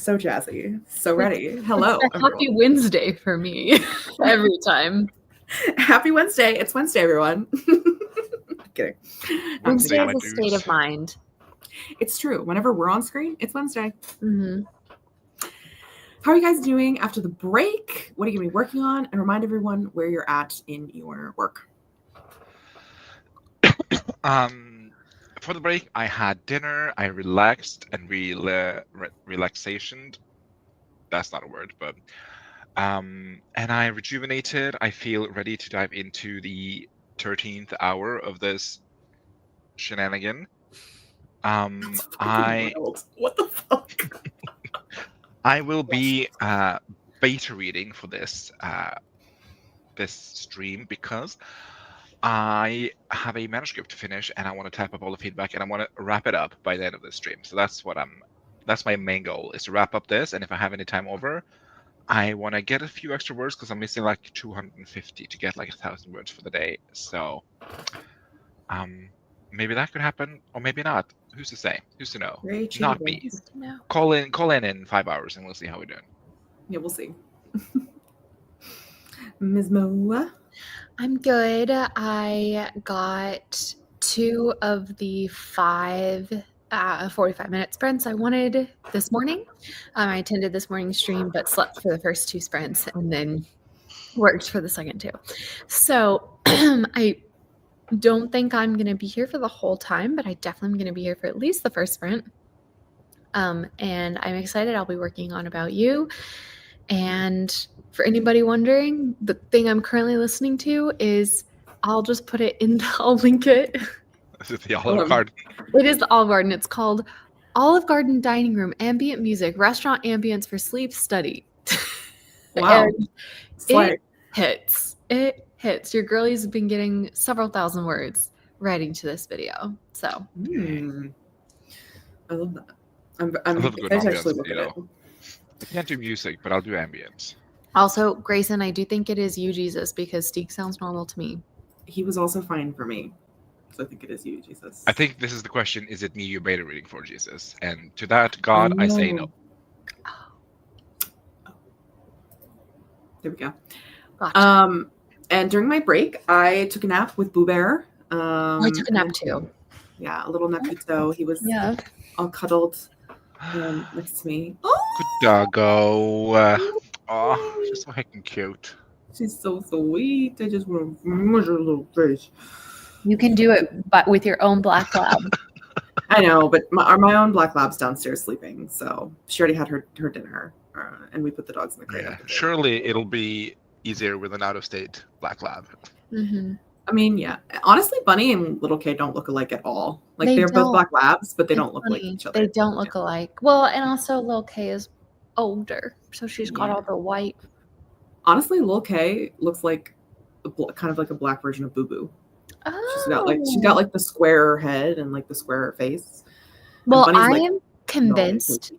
So jazzy. So ready. Hello. It's a happy Wednesday for me every time. Happy Wednesday. It's Wednesday, everyone. Kidding. Wednesday is a state of mind. It's true. Whenever we're on screen, it's Wednesday. Mm-hmm. How are you guys doing after the break? What are you going to be working on? And remind everyone where you're at in your work. For the break, I had dinner. I relaxed and relaxationed. That's not a word, but and I rejuvenated. I feel ready to dive into the 13th hour of this shenanigan. Wild. What the fuck? I will be beta reading for this stream because I have a manuscript to finish and I want to type up all the feedback and I want to wrap it up by the end of this stream. So that's my main goal, is to wrap up this, and if I have any time over, I want to get a few extra words because I'm missing like 250 to get like 1,000 words for the day. So maybe that could happen, or maybe not. Who's to say? Who's to know? Not me. Call in 5 hours and we'll see how we're doing. Yeah, we'll see. Ms. Moa? I'm good. I got 2 of the 5 45-minute sprints I wanted this morning. I attended this morning's stream, but slept for the first 2 sprints and then worked for the second 2. So I don't think I'm going to be here for the whole time, but I definitely am going to be here for at least the first sprint. And I'm excited. I'll be working on About You. And for anybody wondering, the thing I'm currently listening to is, I'll just put it in, I'll link it. Is it the Olive Garden? It is the Olive Garden. It's called Olive Garden Dining Room, Ambient Music, Restaurant Ambience for Sleep Study. Wow. It hits. It hits. Your girlie's been getting several thousand words writing to this video. So. I love that. I'm love a good excited to actually ambience, look at it. I can't do music, but I'll do ambience. Also, Grayson, I do think it is you, Jesus, because Steek sounds normal to me. He was also fine for me. So I think it is you, Jesus. I think this is the question, is it me you're beta reading for, Jesus? And to that, God, I say no. There we go. Gotcha. And during my break, I took a nap with Boo Bear. I took a nap too. Yeah, a little napito. He was all cuddled next to me. Good doggo. Oh, she's so heckin' cute. She's so sweet. I just want to measure her little face. You can do it, but with your own black lab. I know, but my own black lab's downstairs sleeping, so she already had her dinner, and we put the dogs in the crate. Yeah, surely it'll be easier with an out-of-state black lab. Mm-hmm. I mean, yeah. Honestly, Bunny and Little K don't look alike at all. Like, they're both black labs, but they don't look like each other. They don't look alike. Well, and also Lil K is older, so she's got all the white. Honestly, Lil K looks like kind of like a black version of Boo Boo. Oh. She's got like the square head and like the square face. Well, I'm convinced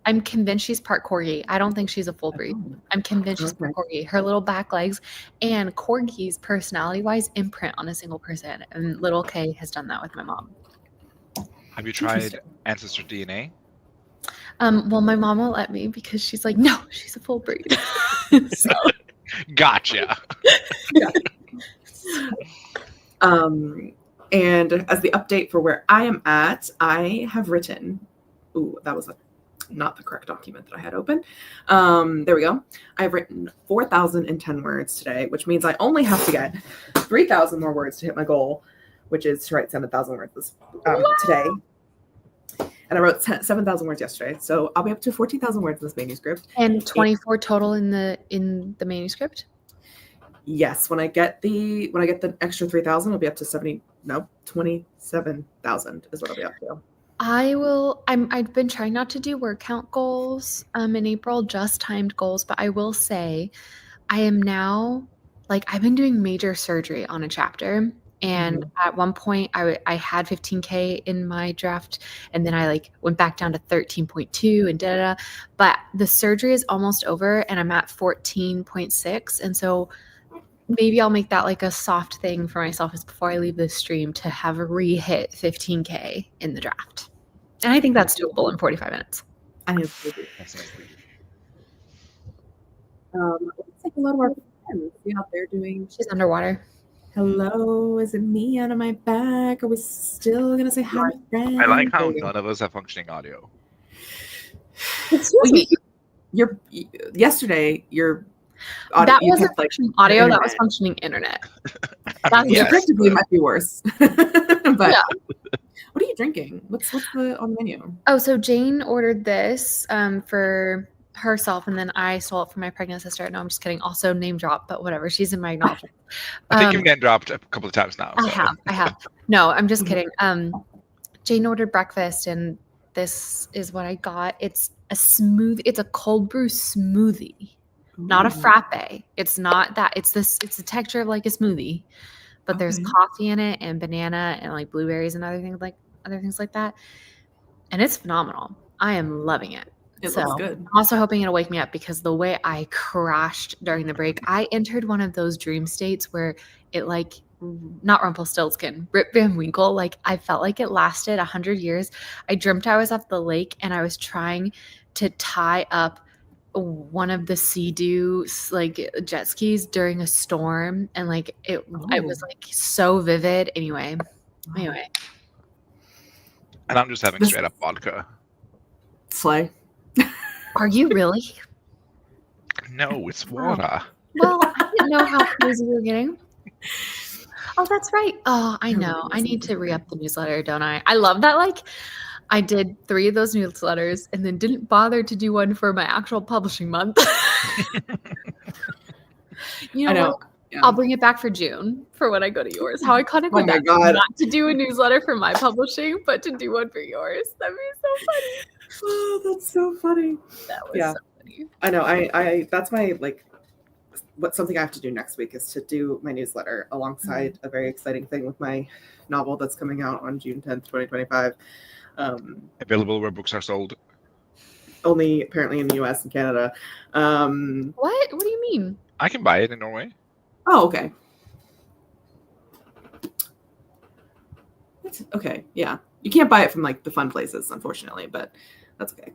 she's part corgi. I don't think she's a full breed. I'm convinced she's part corgi. Her little back legs and corgis, personality-wise, imprint on a single person. And Little K has done that with my mom. Have you tried ancestor DNA? Well, my mom won't let me because she's like, no, she's a full breed. So. Gotcha. Yeah. And as the update for where I am at, I have written. Ooh, that was not the correct document that I had open. There we go. I've written 4,010 words today, which means I only have to get 3,000 more words to hit my goal, which is to write 7,000 words today. And I wrote 7,000 words yesterday, so I'll be up to 14,000 words in this manuscript. And 24 total in the manuscript. Yes, when I get the extra 3,000, I'll be up to 27,000 is what I'll be up to. I've been trying not to do word count goals in April, just timed goals, but I will say I am now, like, I've been doing major surgery on a chapter. And at one point I had 15K in my draft, and then I went back down to 13.2 and but the surgery is almost over and I'm at 14.6. And so maybe I'll make that like a soft thing for myself is before I leave this stream to have re-hit 15K in the draft. And I think that's doable in 45 minutes. I Let's say hello to our friends. See how they're doing. She's underwater. Hello, is it me out of my back? Are we still gonna say hi, my friend? I like how There we go. none of us have functioning audio. Excuse me. Yesterday, your audio, That you wasn't kept, like, functioning audio. That internet. was functioning internet. I mean, Yeah, yes, effectively but might be worse. But Yeah. what are you drinking? What's the on the menu? Oh, so Jane ordered this for herself, and then I stole it from my pregnant sister. No, I'm just kidding. Also name drop, but whatever. She's in my acknowledgement. I think you've name dropped a couple of times now. So. I have. No, I'm just Mhm. kidding. Jane ordered breakfast, and this is what I got. It's a cold brew smoothie, not a Ooh, frappe. It's not that. It's the texture of like a smoothie, but there's okay. coffee in it and banana and like blueberries and other things like that. And it's phenomenal. I am loving it. It So looks good. I'm also hoping it'll wake me up because the way I crashed during the break, I entered one of those dream states where it like not Rumpelstiltskin, Rip Van Winkle. Like I felt like it lasted 100 years. I dreamt I was at the lake and I was trying to tie up one of the Sea-Doo like jet skis during a storm, and like it was like so vivid. Anyway. And I'm just having This- straight up vodka. Slay. Are you really? No, it's water. Well, I didn't know how crazy you were getting. Oh, that's right. Oh, I know. I need to re-up the newsletter, don't I? I love that. Like, I did 3 of those newsletters and then didn't bother to do one for my actual publishing month. You know, I know. what? Yeah. I'll bring it back for June for when I go to yours. How iconic Oh would my that be? God. Not to do a newsletter for my publishing, but to do one for yours. That'd be so funny. Oh, that's so funny. That was Yeah. so funny. I know. I that's my something I have to do next week is to do my newsletter alongside a very exciting thing with my novel that's coming out on June 10th, 2025. Available where books are sold. Only apparently in the US and Canada. What? What do you mean? I can buy it in Norway. Oh, okay. Okay, yeah. You can't buy it from like the fun places, unfortunately, but that's okay.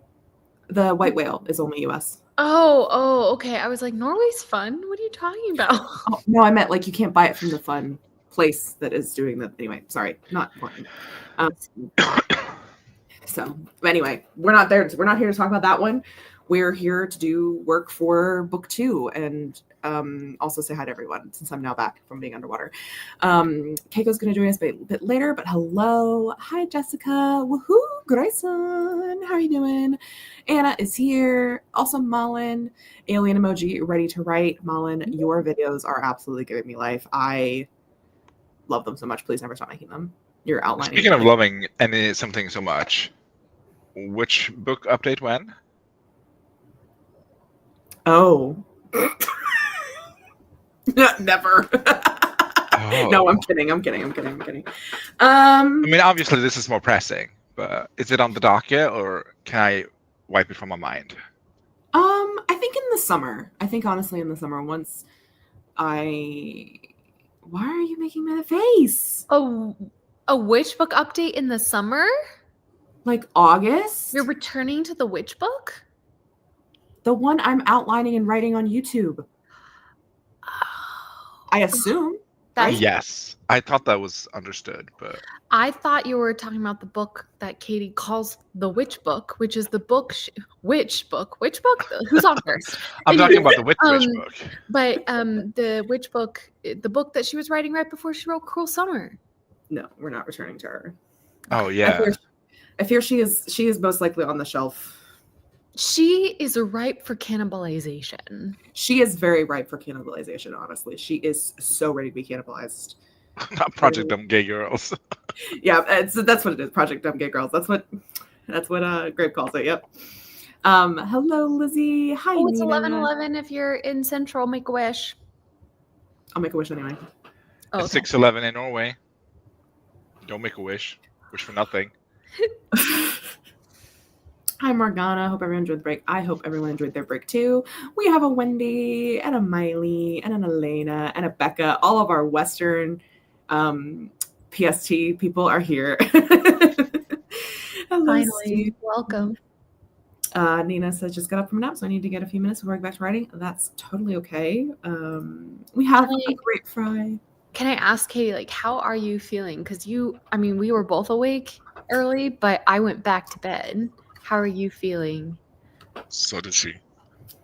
The White Whale is only US. Oh, okay. I was like, Norway's fun. What are you talking about? Oh, no, I meant like you can't buy it from the fun place that is doing that. Anyway, sorry, not important. So anyway, we're not there. We're not here to talk about that one. We're here to do work for book 2 and also say hi to everyone since I'm now back from being underwater. Keiko's going to join us a bit later, but hello. Hi, Jessica. Woohoo. Grayson. How are you doing? Anna is here. Also, Malin. Alien emoji ready to write. Malin, your videos are absolutely giving me life. I love them so much. Please never stop making them. You're outlining. Speaking of loving something so much, which book update when? Oh. Never. Oh. No, I'm kidding. I mean, obviously this is more pressing, but is it on the docket or can I wipe it from my mind? I think in the summer. I think honestly in the summer once why are you making that face? A witch book update in the summer? Like August? You're returning to the witch book? The one I'm outlining and writing on YouTube. I assume. That's, Yes, I thought that was understood, but I thought you were talking about the book that Katie calls the witch book, which is the book witch book. Which book? Who's on first? I'm talking about the witch book. But the witch book, the book that she was writing right before she wrote Cruel Summer. No, we're not returning to her. Oh yeah. I fear she is most likely on the shelf. She is ripe for cannibalization. She is very ripe for cannibalization, honestly. She is so ready to be cannibalized. Not Project Dumb Gay Girls. Yeah, that's what it is. Project Dumb Gay Girls. That's what Grape calls it. Yep. Hello, Lizzie. Hi, Oh, it's Nina. 11:11 if you're in Central. Make a wish. I'll make a wish anyway. Oh, It's 6:11 in Norway. Don't make a wish. Wish for nothing. Hi, Morgana. Hope everyone enjoyed the break. I hope everyone enjoyed their break too. We have a Wendy and a Miley and an Elena and a Becca. All of our Western PST people are here. Hello, finally, Steve. welcome. Nina says, just got up from a nap, so I need to get a few minutes before I get back to writing. That's totally okay. We have a great fry. Can I ask, Katie, like, how are you feeling? Because we were both awake early, but I went back to bed. How are you feeling? So did she.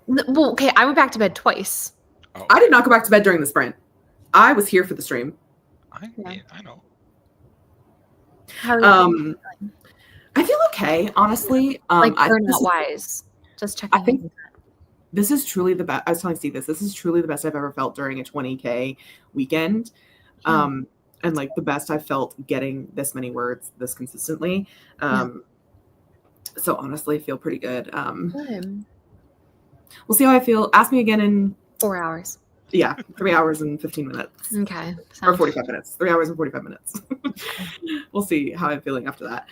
Well, okay, I went back to bed twice. Oh. I did not go back to bed during the sprint. I was here for the stream. I know. How are you feeling? I feel okay, honestly. Like burnout wise, just checking. I think this is truly the best. I was telling Steve this is truly the best I've ever felt during a 20K weekend. Yeah. And like the best I've felt getting this many words this consistently. So honestly, I feel pretty good. Good. We'll see how I feel. Ask me again in 4 hours. Yeah, 3 hours and 15 minutes. Okay. Or 45 minutes. 3 hours and 45 minutes. We'll see how I'm feeling after that.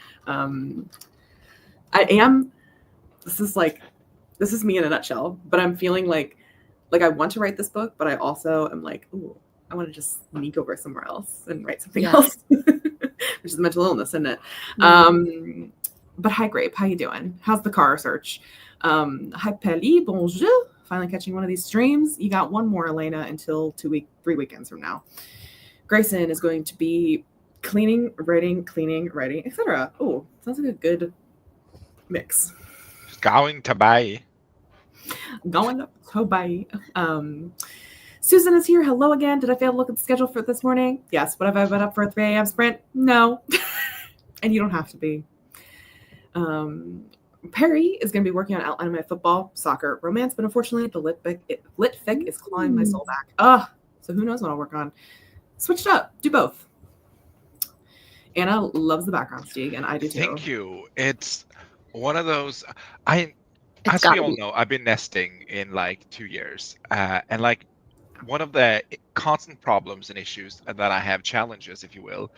This is me in a nutshell, but I'm feeling like I want to write this book, but I also am like, ooh, I want to just sneak over somewhere else and write something else, which is mental illness, isn't it? Mm-hmm. But hi, Grape, how you doing? How's the car search? Hi, Peli, bonjour. Finally catching one of these streams. You got one more, Elena, until 3 weekends from now. Grayson is going to be cleaning, writing, etc. Oh, sounds like a good mix. Going to buy. Susan is here. Hello again. Did I fail to look at the schedule for this morning? Yes. But have I been up for a 3 a.m. sprint? No. And you don't have to be. Perry is going to be working on outlining my football, soccer, romance, but unfortunately the lit fic is clawing my soul back. So who knows what I'll work on. Switched up. Do both. Anna loves the background, Stieg, and I do too. Thank you. It's one of those. As we all know, I've been nesting in like 2 years, and like one of the constant problems and issues that I have, challenges, if you will,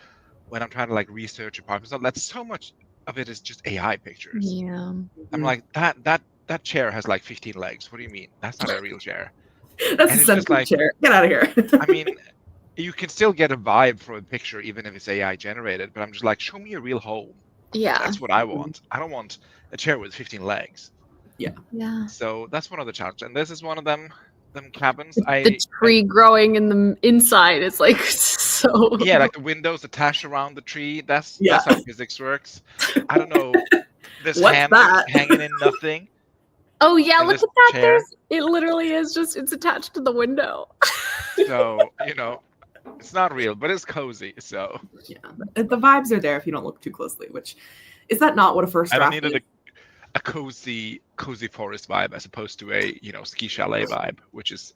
when I'm trying to like research apartments, that's so much of it is just AI pictures. Yeah. I'm like, that chair has like 15 legs. What do you mean? That's not a real chair. That's a centipede chair. Get out of here. I mean, you can still get a vibe from a picture even if it's AI generated, but I'm just like, show me a real home. Yeah. That's what I want. I don't want a chair with 15 legs. Yeah. So that's one of the challenges. And this is one of them cabins. The tree growing in the inside is like so. Yeah, like the windows attached around the tree. That's how physics works. I don't know. This hand hanging in nothing. Oh yeah, look at that. It literally is it's attached to the window. So, it's not real, but it's cozy. So yeah, the vibes are there if you don't look too closely, which is that not what a first draft is? I needed a cozy forest vibe as opposed to a ski chalet vibe, which is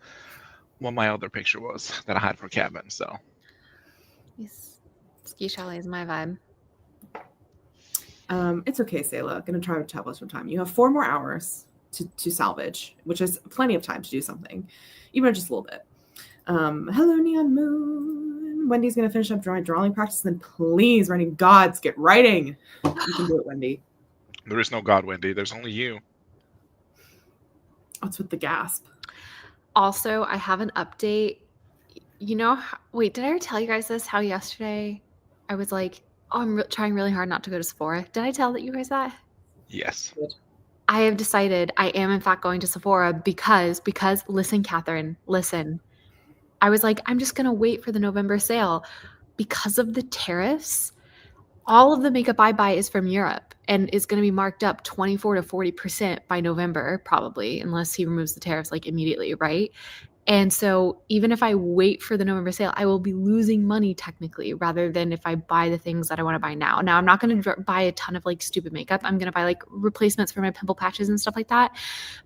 what my other picture was that I had for cabin. So yes, ski chalet is my vibe. It's okay, Sayla. Gonna try to travel some time. You have 4 more hours to salvage, which is plenty of time to do something, even just a little bit. Hello, Neon Moon. Wendy's gonna finish up drawing practice, then please, writing gods, get writing. You can do it, Wendy. There is no God, Wendy. There's only you. What's with the gasp? Also, I have an update. Wait, did I ever tell you guys this? How yesterday I was like, I'm trying really hard not to go to Sephora. Did I tell you guys that? Yes. I have decided I am in fact going to Sephora because listen, Catherine, listen. I was like, I'm just going to wait for the November sale. Because of the tariffs, all of the makeup I buy is from Europe and is going to be marked up 24 to 40% by November, probably, unless he removes the tariffs like immediately, right? And so even if I wait for the November sale, I will be losing money technically rather than if I buy the things that I want to buy now. Now, I'm not going to buy a ton of like stupid makeup. I'm going to buy like replacements for my pimple patches and stuff like that.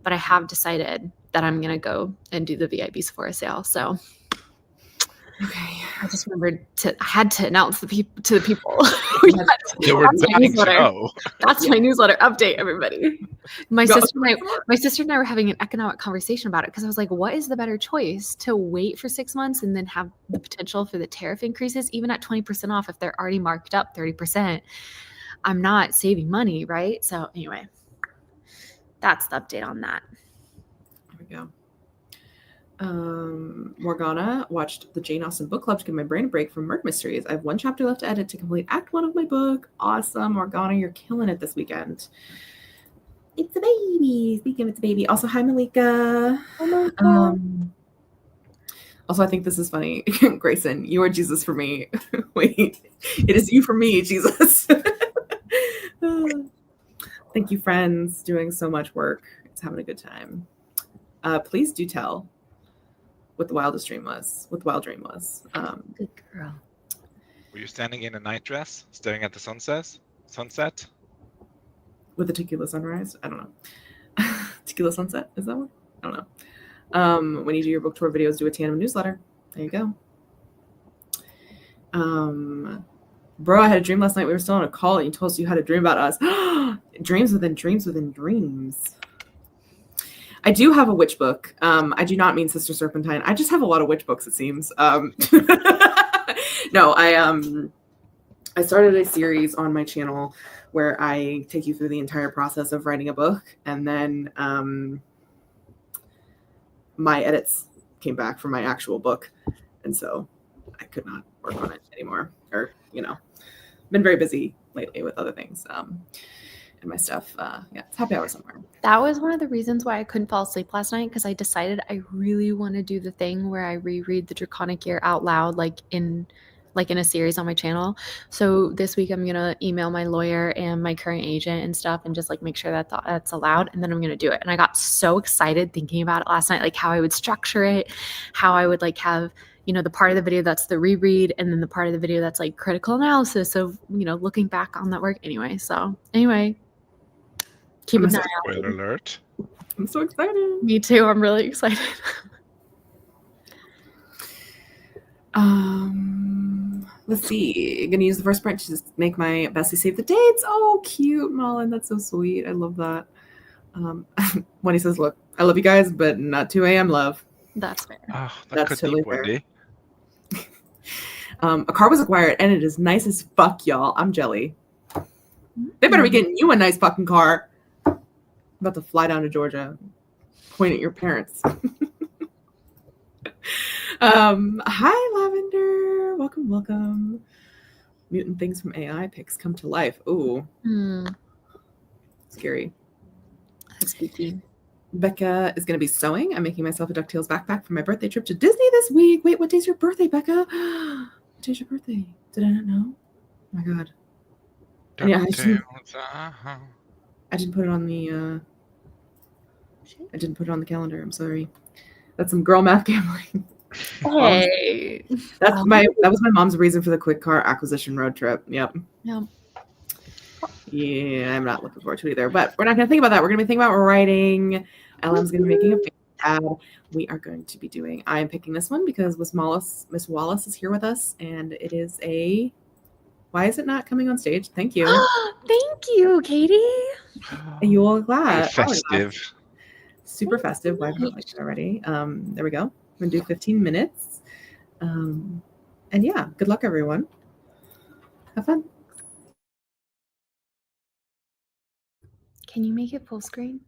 But I have decided that I'm going to go and do the VIB Sephora sale. So okay, I just remembered I had to announce to the people. That's my newsletter update, everybody. My sister and I were having an economic conversation about it because I was like, what is the better choice, to wait for 6 months and then have the potential for the tariff increases, even at 20% off if they're already marked up 30%? I'm not saving money, right? So anyway, that's the update on that. There we go. Morgana watched the Jane Austen book club to give my brain a break from murder mysteries. I have 1 chapter left to edit to complete Act 1 of my book. Awesome, Morgana, you're killing it this weekend. It's a baby. Speaking of it's a baby. Also, hi Malika. Oh my God. Also, I think this is funny. Grayson, you are Jesus for me. Wait, it is you for me, Jesus. Thank you, friends. Doing so much work. It's having a good time. Please do tell what the wildest dream was. What the wild dream was. Good girl. Were you standing in a night dress, staring at the sunset? With a tequila sunrise. I don't know. Tequila sunset is that one? I don't know. When you do your book tour videos, do a tandem newsletter. There you go. Bro, I had a dream last night. We were still on a call and you told us you had a dream about us. Dreams within dreams within dreams. I do have a witch book. I do not mean Sister Serpentine. I just have a lot of witch books, it seems. No, I started a series on my channel where I take you through the entire process of writing a book, and then my edits came back for my actual book, and so I could not work on it anymore. Or, been very busy lately with other things and my stuff. Yeah, it's happy hour somewhere. That was one of the reasons why I couldn't fall asleep last night, because I decided I really want to do the thing where I reread the Draconic Year out loud, like in a series on my channel. So this week I'm gonna email my lawyer and my current agent and stuff and just like make sure that that's allowed, and then I'm gonna do it. And I got so excited thinking about it last night, like how I would structure it, how I would like have the part of the video that's the reread, and then the part of the video that's like critical analysis of looking back on that work. Anyway, keep an eye out. Spoiler alert. I'm so excited. Me too. I'm really excited. Let's see. I'm gonna use the first print to just make my bestie save the dates. Oh, cute, Mullen. That's so sweet. I love that. When he says, "Look, I love you guys, but not 2 a.m. love." That's fair. Oh, That's could totally deep, Wendy. A car was acquired, and it is nice as fuck, y'all. I'm jelly. They better be getting you a nice fucking car. I'm about to fly down to Georgia, point at your parents. Hi, Lavender. Welcome. Mutant things from AI pics come to life. Ooh, scary. That's spooky. Becca is going to be sewing. I'm making myself a DuckTales backpack for my birthday trip to Disney this week. Wait, what day's your birthday, Becca? What day's your birthday? Did I not know? Oh my God. Yeah, I didn't put it on the calendar. I'm sorry. That's some girl math gambling. Hey. That was my mom's reason for the quick car acquisition road trip. Yep. Yeah. Yeah, I'm not looking forward to it either. But we're not going to think about that. We're going to be thinking about writing. LM's going to be making a face tab. We are going to be doing. I am picking this one because Miss Wallace is here with us, and it is a. Why is it not coming on stage? Thank you. Thank you, Katie. You all glad? Festive. Super festive. Why haven't I liked it already? There we go. I'm going to do 15 minutes. And yeah, good luck, everyone. Have fun. Can you make it full screen?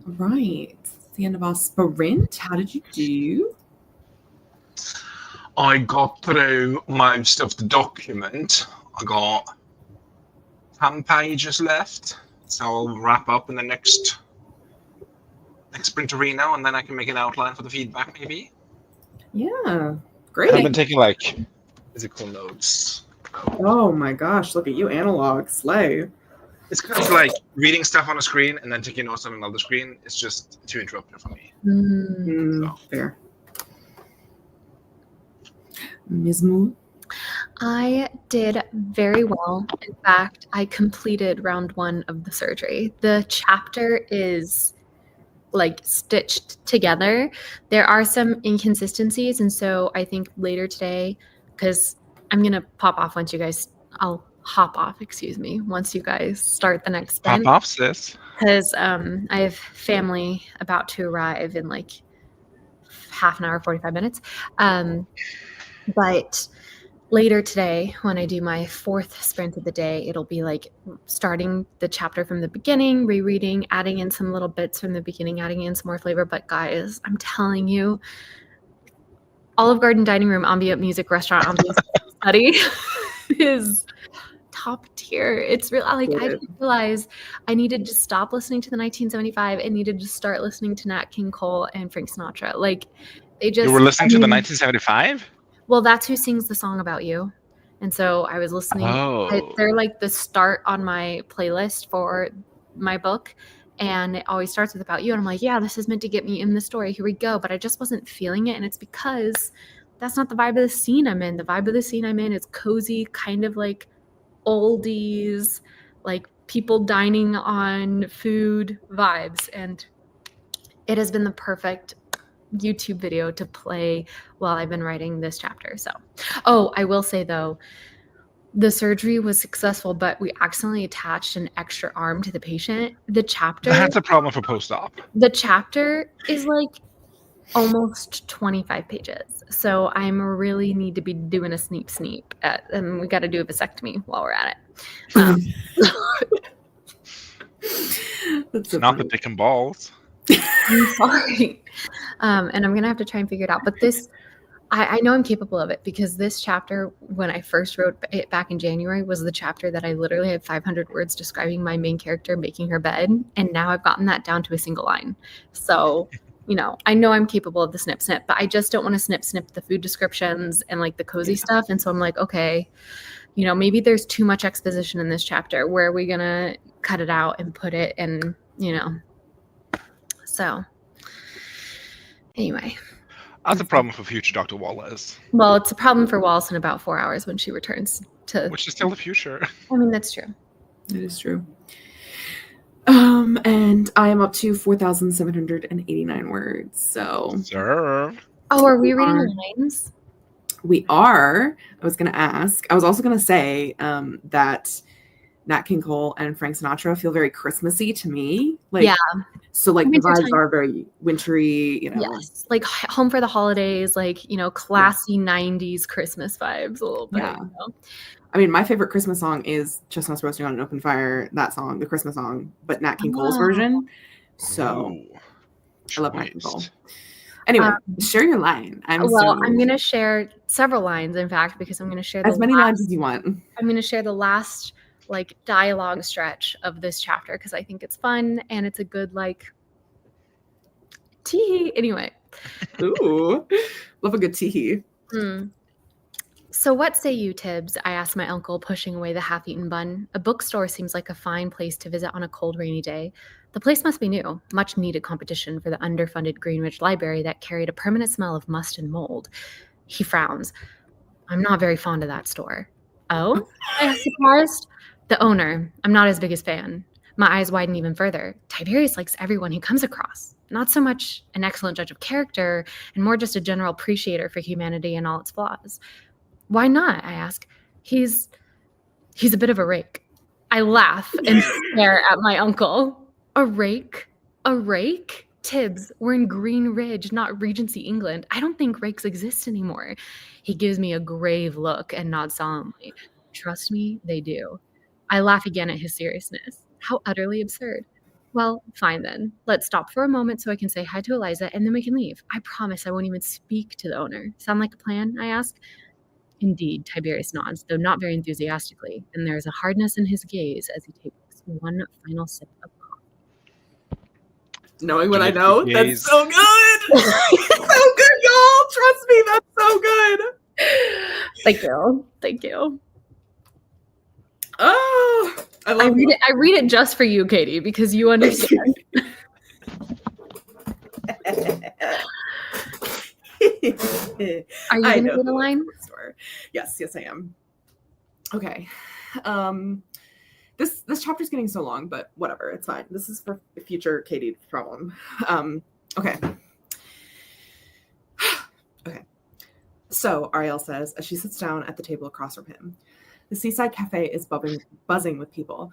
Right. It's the end of our sprint. How did you do? I got through most of the document. I got 10 pages left, so I'll wrap up in the next sprint arena, and then I can make an outline for the feedback, maybe. Yeah. I've Great. been taking like Physical notes. Oh my gosh, look at you, analog slay. It's because like reading stuff on a screen and then taking notes on another screen is just too interruptive for me. Fair. Ms. Moon? I did very well. In fact, I completed round 1 of the surgery. The chapter is like stitched together. There are some inconsistencies, and so I think later today, because I'm gonna I'll hop off, once you guys start the next pop sprint. off, sis. Because I have family about to arrive in like half an hour, 45 minutes. But later today, when I do my 4th sprint of the day, it'll be like starting the chapter from the beginning, rereading, adding in some little bits from the beginning, adding in some more flavor. But guys, I'm telling you, Olive Garden dining room, ambient music, restaurant, ambient study is top tier. It's real. Like, I didn't realize I needed to stop listening to the 1975 and needed to start listening to Nat King Cole and Frank Sinatra. Like, they just. You were listening to the 1975? Well, that's who sings the song about you. And so I was listening. Oh. They're like the start on my playlist for my book. And it always starts with about you. And I'm like, yeah, this is meant to get me in the story. Here we go. But I just wasn't feeling it. And it's because that's not the vibe of the scene I'm in. The vibe of the scene I'm in is cozy, kind of like oldies, like people dining on food vibes. And it has been the perfect YouTube video to play while I've been writing this chapter. So, I will say though, the surgery was successful, but we accidentally attached an extra arm to the patient. That's a problem for post-op. The chapter is like almost 25 pages. So I'm really need to be doing a sneep and we got to do a vasectomy while we're at it. That's Not the dick and balls. I'm sorry. And I'm going to have to try and figure it out. But this, I know I'm capable of it because this chapter, when I first wrote it back in January, was the chapter that I literally had 500 words describing my main character making her bed. And now I've gotten that down to a single line. So, I know I'm capable of the snip, but I just don't want to snip the food descriptions and like the cozy stuff. And so I'm like, okay, maybe there's too much exposition in this chapter. Where are we going to cut it out and put it in, So, anyway. That's a problem for future Dr. Wallace. Well, it's a problem for Wallace in about 4 hours when she returns to... Which is still the future. I mean, that's true. That is true. And I am up to 4,789 words, so... Serve. Oh, are we reading lines? We are. I was going to ask. I was also going to say that Nat King Cole and Frank Sinatra feel very Christmassy to me. Like, yeah. So, like, the vibes are very wintry, Yes. Like, home for the holidays, like, classy 90s Christmas vibes a little bit. Yeah. I mean, my favorite Christmas song is Chestnuts Roasting on an Open Fire, that song, the Christmas song, but Nat King Cole's version. So, I love Nat King Cole. Anyway, share your line. I'm going to share several lines, in fact, because I'm going to share as many lines as you want. I'm going to share the last like dialogue stretch of this chapter because I think it's fun and it's a good like tee. Anyway. Ooh, love a good tee. So what say you, Tibbs? I asked my uncle, pushing away the half-eaten bun. A bookstore seems like a fine place to visit on a cold, rainy day. The place must be new, much needed competition for the underfunded Greenridge Library that carried a permanent smell of must and mold. He frowns. I'm not very fond of that store. Oh? I asked, surprised. The owner. I'm not his biggest fan. My eyes widen even further. Tiberius likes everyone he comes across. Not so much an excellent judge of character, and more just a general appreciator for humanity and all its flaws. Why not? I ask. He's a bit of a rake. I laugh and stare at my uncle. A rake? A rake? Tibbs, we're in Green Ridge, not Regency, England. I don't think rakes exist anymore. He gives me a grave look and nods solemnly. Trust me, they do. I laugh again at his seriousness. How utterly absurd. Well, fine then. Let's stop for a moment so I can say hi to Eliza, and then we can leave. I promise I won't even speak to the owner. Sound like a plan? I ask. Indeed, Tiberius nods, though not very enthusiastically, and there is a hardness in his gaze as he takes one final sip of coffee. Knowing what I Look at know, the that's gaze. so good. So good, y'all. Trust me, that's so good. Thank you. Thank you. Oh, I love read it. I read it just for you, Katie, because you understand. Are you going to read a line? Yes, I am. Okay. This chapter's getting so long, but whatever, it's fine. This is for future Katie problem. Okay. Okay. So, Ariel says, as she sits down at the table across from him, the seaside cafe is buzzing with people,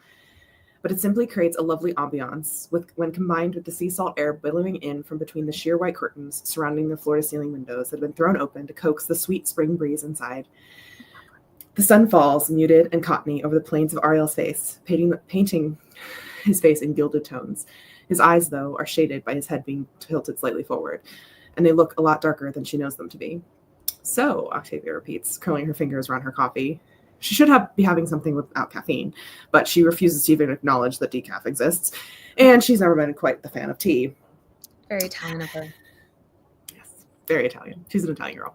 but it simply creates a lovely ambiance when combined with the sea salt air billowing in from between the sheer white curtains surrounding the floor-to-ceiling windows that have been thrown open to coax the sweet spring breeze inside. The sun falls, muted and cottony, over the plains of Ariel's face, painting his face in gilded tones. His eyes, though, are shaded by his head being tilted slightly forward, and they look a lot darker than she knows them to be. So, Octavia repeats, curling her fingers around her coffee. She should be having something without caffeine, but she refuses to even acknowledge that decaf exists, and she's never been quite the fan of tea. Very Italian of her. Yes, very Italian. She's an Italian girl.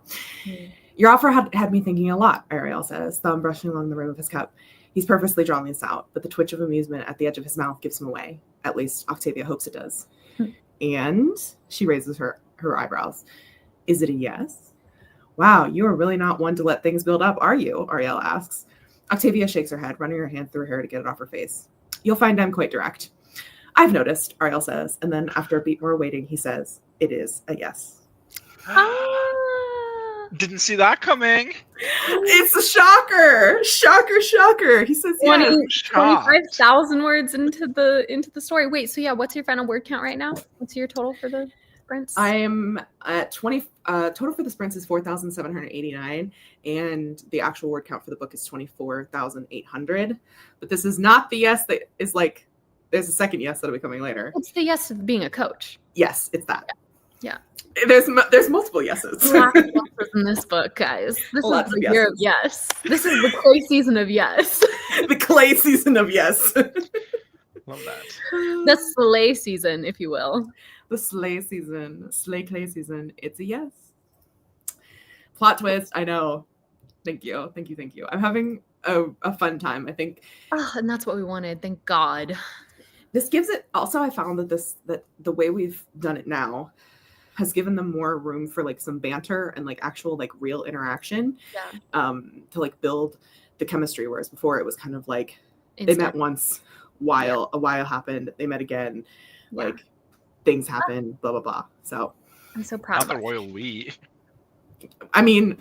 Your offer had me thinking a lot, Ariel says, thumb brushing along the rim of his cup. He's purposely drawing this out, but the twitch of amusement at the edge of his mouth gives him away. At least Octavia hopes it does. And she raises her eyebrows. Is it a yes? Wow, you are really not one to let things build up, are you? Ariel asks. Octavia shakes her head, running her hand through her hair to get it off her face. You'll find I'm quite direct. I've noticed, Ariel says, and then after a beat more waiting, he says, it is a yes. Didn't see that coming. It's a shocker. Shocker. He says, yeah. 25,000 words into the story. Wait, so yeah, what's your final word count right now? What's your total for the sprints? I am at 20. Total for the sprints is 4,789, and the actual word count for the book is 24,800. But this is not the yes that is like. There's a second yes that'll be coming later. It's the yes of being a coach. Yes, it's that. Yeah. There's multiple yeses. Lots of yeses in this book, guys. This is the year of yes. This is the clay season of yes. The clay season of yes. Love that. The sleigh season, if you will. The sleigh season. Sleigh clay season. It's a yes. Plot twist. I know. Thank you. I'm having a fun time, I think. Oh, and that's what we wanted. Thank God. This gives it. Also, I found that the way we've done it now has given them more room for like some banter and like actual like real interaction. Yeah. To like build the chemistry, whereas before it was kind of like they met once, a while happened, they met again, like things happened, blah blah blah. So I'm so proud. Not the royal we. I mean,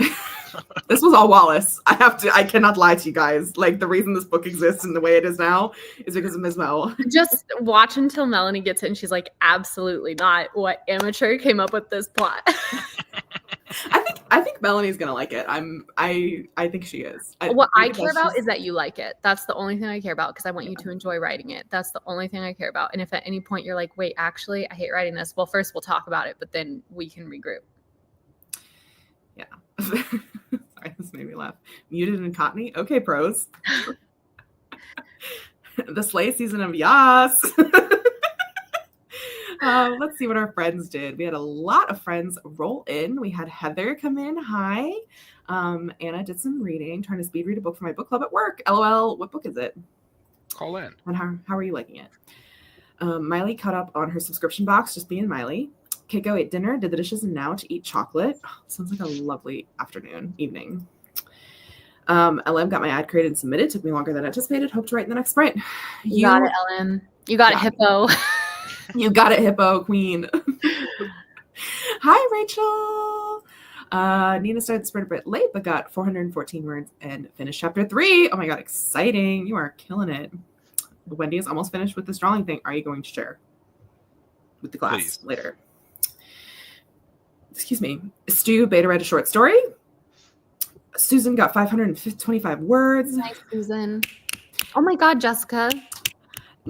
this was all Wallace. I cannot lie to you guys. Like, the reason this book exists in the way it is now is because of Ms. Mel. Just watch until Melanie gets it and she's like, absolutely not. What amateur came up with this plot? I think Melanie's gonna like it. I think she is. What I care about is that you like it. That's the only thing I care about, because I want you to enjoy writing it. That's the only thing I care about. And if at any point you're like, wait, actually, I hate writing this. Well, first we'll talk about it, but then we can regroup. Yeah. Sorry, this made me laugh. Muted and Cottony. Okay, pros. The sleigh season of yas. Let's see what our friends did. We had a lot of friends roll in. We had Heather come in. Hi. Anna did some reading, trying to speed read a book for my book club at work. LOL. What book is it? Call in. And how are you liking it? Miley caught up on her subscription box, just being Miley. Keiko ate dinner, did the dishes, and now to eat chocolate. Oh, sounds like a lovely evening. LM got my ad created and submitted. Took me longer than anticipated. Hope to write in the next sprint. You got it, LM. You got it, Hippo. You got it, Hippo Queen. Hi, Rachel. Nina started the sprint a bit late, but got 414 words and finished chapter 3. Oh my God, exciting. You are killing it. Wendy is almost finished with this drawing thing. Are you going to share with the class later? Excuse me. Stu beta read a short story. Susan got 525 words. Nice, Susan. Oh my God, Jessica.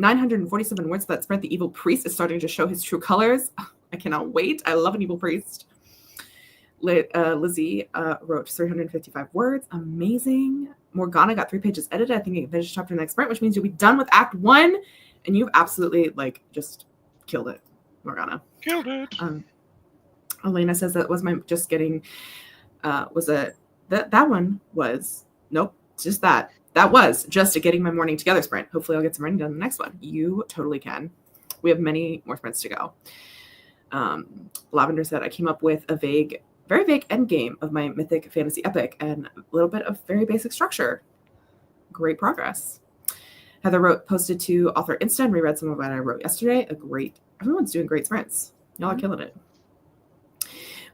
947 words. That sprint, the evil priest is starting to show his true colors. I cannot wait. I love an evil priest. Lizzie wrote 355 words. Amazing. Morgana got 3 pages edited. I think you can finish chapter next sprint, which means you'll be done with Act 1. And you've absolutely just killed it, Morgana. Killed it. Elena says that was my just getting that one was nope, just that. That was just a getting my morning together sprint. Hopefully I'll get some running done in the next one. You totally can. We have many more sprints to go. Lavender said I came up with a very vague end game of my mythic fantasy epic and a little bit of very basic structure. Great progress. Heather posted to Author Insta and reread some of what I wrote yesterday. Everyone's doing great sprints. Y'all are killing it.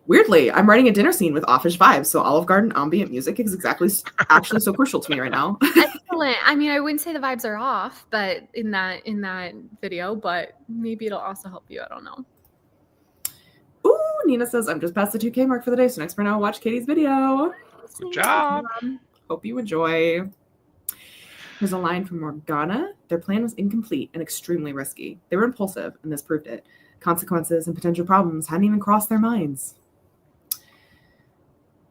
Weirdly, I'm writing a dinner scene with offish vibes, so Olive Garden ambient music is actually so crucial to me right now. Excellent. I mean, I wouldn't say the vibes are off, but in that video, but maybe it'll also help you. I don't know. Ooh, Nina says I'm just past the 2K mark for the day, so next sprint I'll watch Katie's video. Good job. Hope you enjoy. There's a line from Morgana. Their plan was incomplete and extremely risky. They were impulsive, and this proved it. Consequences and potential problems hadn't even crossed their minds.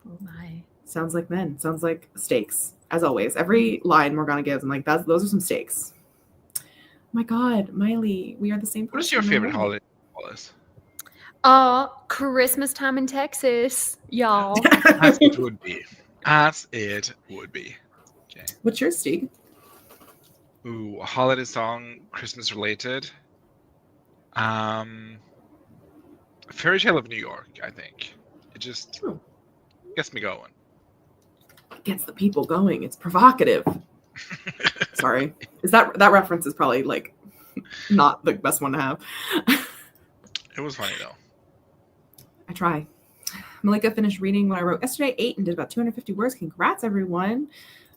Oh my. Sounds like men. Sounds like stakes. As always, every line Morgana gives, I'm like, those are some stakes. Oh my God, Miley, we are the same person. What is your favorite holiday, Wallace? Christmas time in Texas, y'all. As it would be. As it would be. Okay. What's yours, Steve? Ooh, a holiday song, Christmas related. Fairy Tale of New York, I think. It just gets me going. It gets the people going. It's provocative. Sorry. Is that reference is probably not the best one to have. It was funny though. I try. Malika finished reading what I wrote yesterday, 8, and did about 250 words. Congrats, everyone.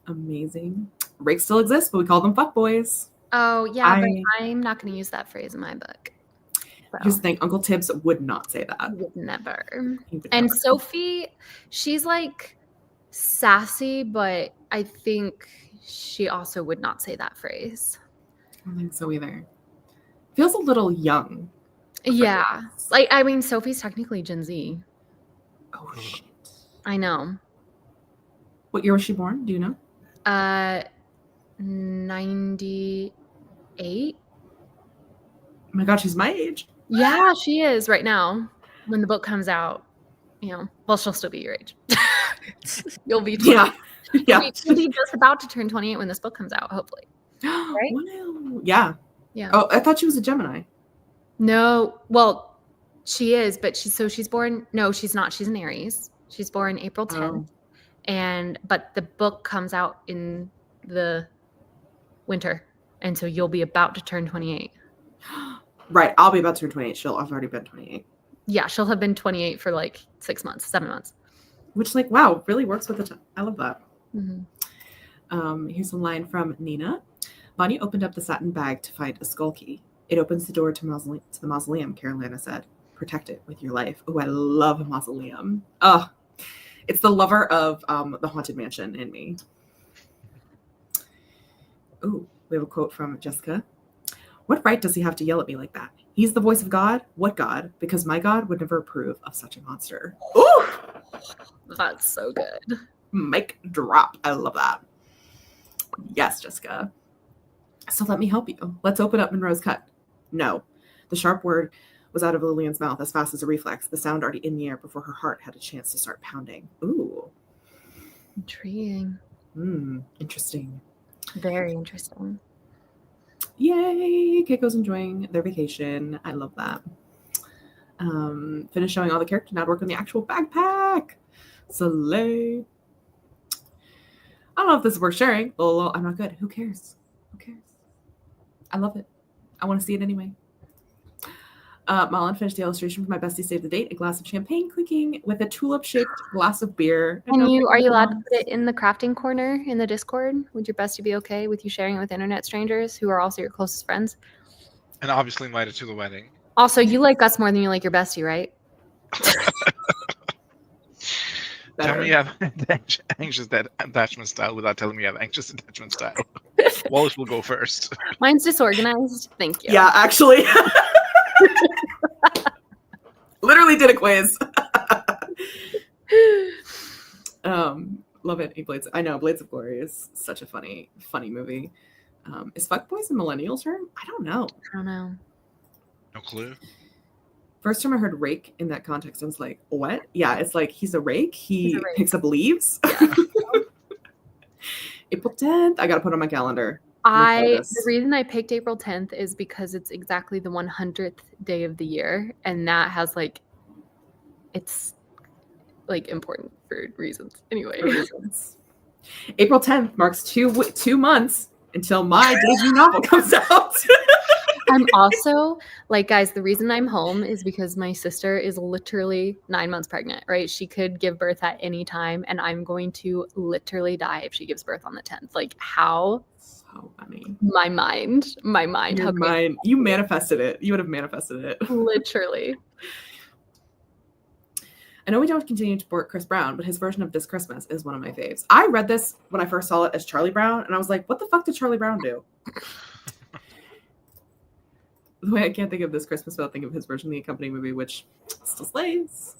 Amazing. Rakes still exist, but we call them fuckboys. Oh, yeah, but I'm not going to use that phrase in my book. So. Here's the thing. Uncle Tibbs would not say that. Would never. And Sophie, she's sassy, but I think she also would not say that phrase. I don't think so either. Feels a little young. Yeah. Sophie's technically Gen Z. Oh, shit. I know. What year was she born? Do you know? 98. Oh my God, she's my age. Yeah, she is right now. When the book comes out, well, she'll still be your age. You'll be 20. Yeah. You'll be just about to turn 28 when this book comes out, hopefully. Right? Wow. Yeah. Yeah. Oh, I thought she was a Gemini. No, well, she is, but she's born. No, she's not. She's an Aries. She's born April 10th, but the book comes out in the winter, and so you'll be about to turn 28. Right, I'll be about to turn 28. She'll have already been 28. Yeah, she'll have been 28 for 6 months, 7 months. Which, wow, really works with the time. I love that. Mm-hmm. Here's a line from Nina. Bonnie opened up the satin bag to find a skull key. It opens the door to the mausoleum, Carolina said. Protect it with your life. Oh, I love a mausoleum. Oh, it's the lover of the Haunted Mansion in me. Oh, we have a quote from Jessica. What right does he have to yell at me like that? He's the voice of God? What God? Because my God would never approve of such a monster. Ooh! That's so good. Mic drop. I love that. Yes, Jessica. So let me help you. Let's open up Monroe's cut. No. The sharp word was out of Lillian's mouth as fast as a reflex, the sound already in the air before her heart had a chance to start pounding. Ooh. Intriguing. Interesting. Very interesting. Yay! Keiko's enjoying their vacation. I love that. Finished showing all the characters. Now work on the actual backpack. Slay. I don't know if this is worth sharing. Well, I'm not good. Who cares? Who cares? I love it. I want to see it anyway. Malin finished the illustration for my bestie save the date, a glass of champagne clinking with a tulip-shaped glass of beer. And are you allowed to put it in the crafting corner in the Discord? Would your bestie be okay with you sharing it with internet strangers who are also your closest friends? And obviously invited to the wedding. Also, you like us more than you like your bestie, right? Tell better. me you have anxious attachment style without telling me you have anxious attachment style. Wallace will go first. Mine's disorganized. Thank you. Yeah, actually. Literally did a quiz. Love it. Blades. I know Blades of Glory is such a funny movie. Is fuckboys a millennial term? I don't know. I don't know. No clue. First time I heard rake in that context, I was like, what? Yeah, it's like he's a rake. He He's a rake. picks up leaves. Yeah. April 10th. I got to put on my calendar. The reason I picked April 10th is because it's exactly the 100th day of the year, and that has it's important for reasons. Anyway, April 10th marks 2 months until my debut novel comes out. I'm also guys, the reason I'm home is because my sister is literally 9 months pregnant, right? She could give birth at any time, and I'm going to literally die if she gives birth on the 10th. How? So funny. My mind. Your mind. You manifested it. You would have manifested it. Literally. I know we don't continue to support Chris Brown, but his version of This Christmas is one of my faves. I read this when I first saw it as Charlie Brown, and I was like, what the fuck did Charlie Brown do? The way I can't think of This Christmas without thinking of his version of the accompanying movie, which still slays.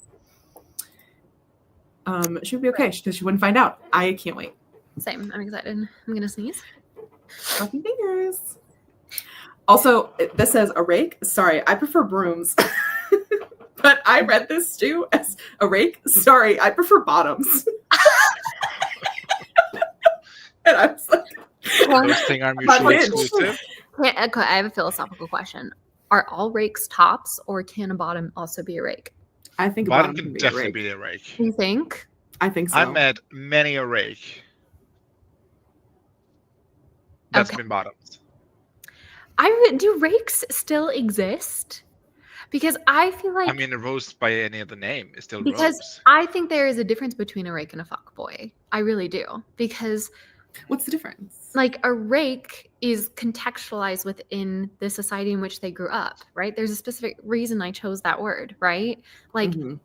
She would be okay because she wouldn't find out. I can't wait. Same. I'm excited. I'm going to sneeze. Fucking fingers. Also, this says a rake. Sorry, I prefer brooms. But I read this too as a rake. Sorry, I prefer bottoms. And I was like, Those things are mutually exclusive. I have a philosophical question. Are all rakes tops, or can a bottom also be a rake? I think a Bottom bottom can be definitely a rake. be a rake. You think? I think so. I've met many a rake that's Okay. been bottoms. Do rakes still exist? Because I feel like I mean, a rose by any other name is still because rose. I think there is a difference between a rake and a fuckboy. I really do. Because What's the difference? a rake is contextualized within the society in which they grew up, right? There's a specific reason I chose that word, right? Mhm.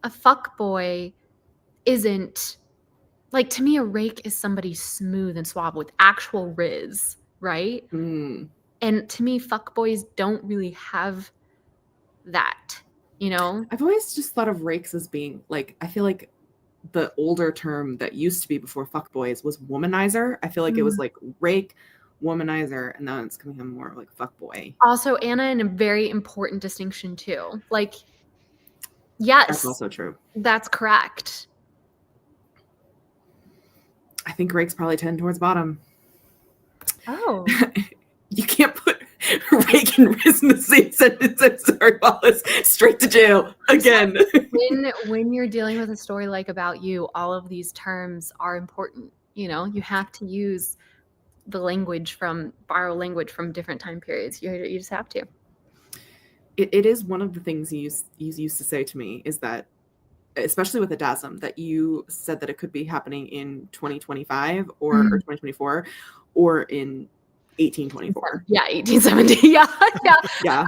A fuckboy isn't to me, a rake is somebody smooth and suave with actual riz, right? Mm. And to me, fuckboys don't really have that, I've always just thought of rakes as being I feel like the older term that used to be before fuckboys was womanizer. I feel like it was rake, womanizer, and then it's becoming more like fuckboy. Also, Anna, and a very important distinction too. Yes, That's also true. that's correct. I think rakes probably tend towards bottom. Oh. You can't put rake and riz in the same sentence. I'm sorry, Wallace. Straight to jail again. when you're dealing with a story About You, all of these terms are important. You have to use borrow language from different time periods. You just have to. It is one of the things you used to say to me is that, especially with Adasm, that you said that it could be happening in 2025 or 2024 or in 1824. Yeah, 1870. Yeah. Yeah.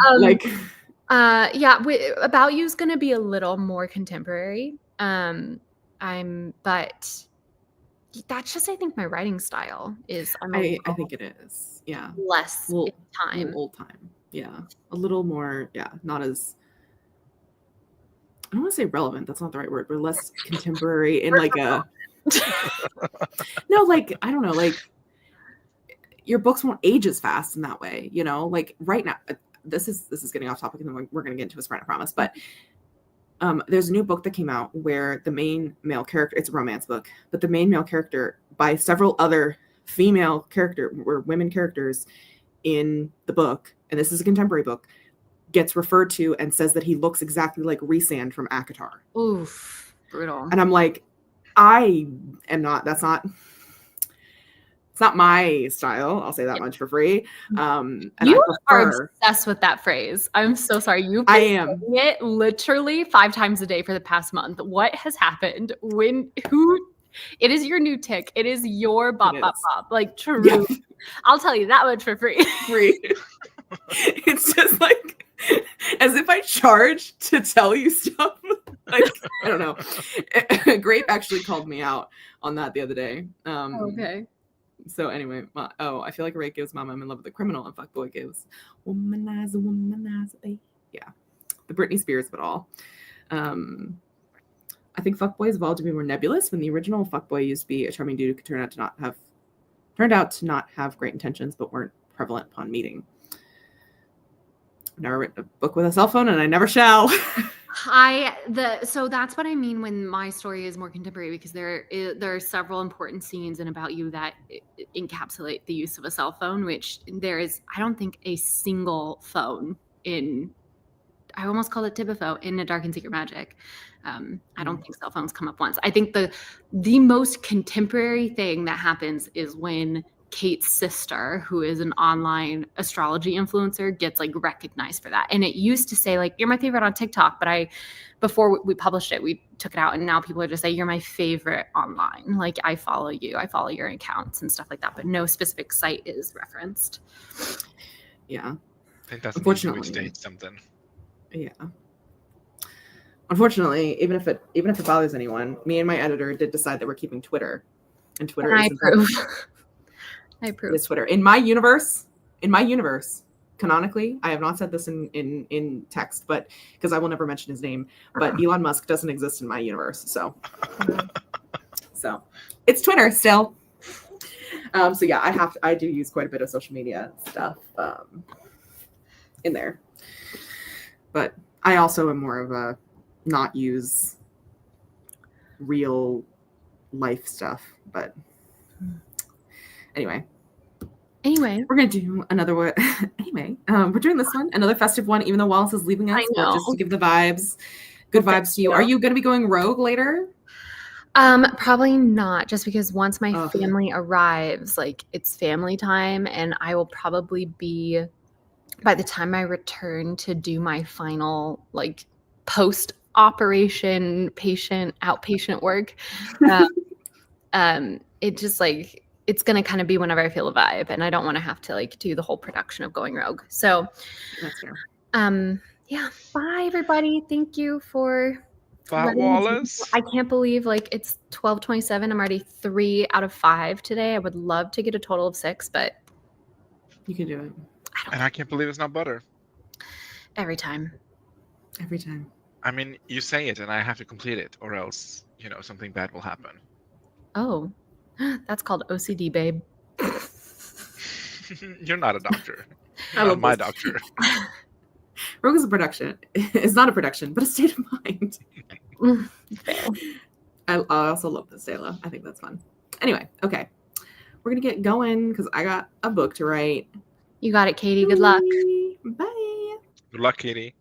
About You is going to be a little more contemporary. But that's just, I think, my writing style is. I think it is. Yeah. Less in time. Old time. Yeah. A little more. Yeah. Not as. I don't want to say relevant. That's not the right word, but less contemporary in a. No, I don't know. Your books won't age as fast in that way. Right now, this is getting off topic, and then we're going to get into a sprint, I promise. But there's a new book that came out where the main male character, it's a romance book, but the main male character by several other female women characters in the book, and this is a contemporary book, gets referred to and says that he looks exactly like Rhysand from ACOTAR. Oof, brutal. And I'm like, I am not. It's not my style. I'll say that much for free. And you are obsessed with that phrase. I'm so sorry. I am. Saying it literally 5 times a day for the past month. What has happened? It is your new tick. It is your bop. True. Yeah. I'll tell you that much for free. It's just as if I charge to tell you stuff. I don't know. Grape actually called me out on that the other day. Okay. So anyway, I feel like Ray gives Mama I'm in love with a criminal, and Fuckboy gives womanizer, babe. Yeah, the Britney Spears of it all. I think Fuckboy has evolved to be more nebulous. When the original Fuckboy used to be a charming dude who turned out to not have great intentions, but weren't prevalent upon meeting. I've never written a book with a cell phone, and I never shall. So that's what I mean when my story is more contemporary, because there are several important scenes in About You that encapsulate the use of a cell phone, which there is, I don't think, a single phone in, I almost called it Tibiphone, in A Dark and Secret Magic. I don't think cell phones come up once. I think the most contemporary thing that happens is when Kate's sister, who is an online astrology influencer, gets like recognized for that. And it used to say like, you're my favorite on TikTok, but before we published it, we took it out, and now people are just saying, you're my favorite online. Like, I follow you, I follow your accounts and stuff like that, but no specific site is referenced. Yeah. I think that's Unfortunately. an easy way to state something. Yeah. Unfortunately, even if it bothers anyone, me and my editor did decide that we're keeping Twitter, and Twitter I is approve. I It approve. is Twitter. In my universe, canonically, I have not said this in text, but because I will never mention his name, but Elon Musk doesn't exist in my universe, so it's Twitter still. So yeah, I do use quite a bit of social media stuff in there, but I also am more of a not use real life stuff. But anyway, we're gonna do another one. Anyway, we're doing this one, another festive one, even though Wallace is leaving us, but just to give the vibes, good vibes to you. Are you gonna be going rogue later? Probably not, just because once my family arrives, like, it's family time, and I will probably be, by the time I return to do my final like post-operation outpatient work, it just like, it's gonna kind of be whenever I feel a vibe, and I don't want to have to like do the whole production of going rogue. So that's fair. Yeah. Bye, everybody. Thank you for. Bye, Wallace. I can't believe like it's 12:27. I'm already 3 out of 5 today. I would love to get a total of 6, but you can do it. I can't believe it's not butter. Every time. I mean, you say it, and I have to complete it, or else something bad will happen. Oh, that's called OCD, babe. You're not a doctor. You're not my doctor. Rogue is a production. It's not a production, but a state of mind. I also love this, Dayla. I think that's fun. Anyway, okay. We're going to get going because I got a book to write. You got it, Katie. Good luck. Bye. Good luck, Katie.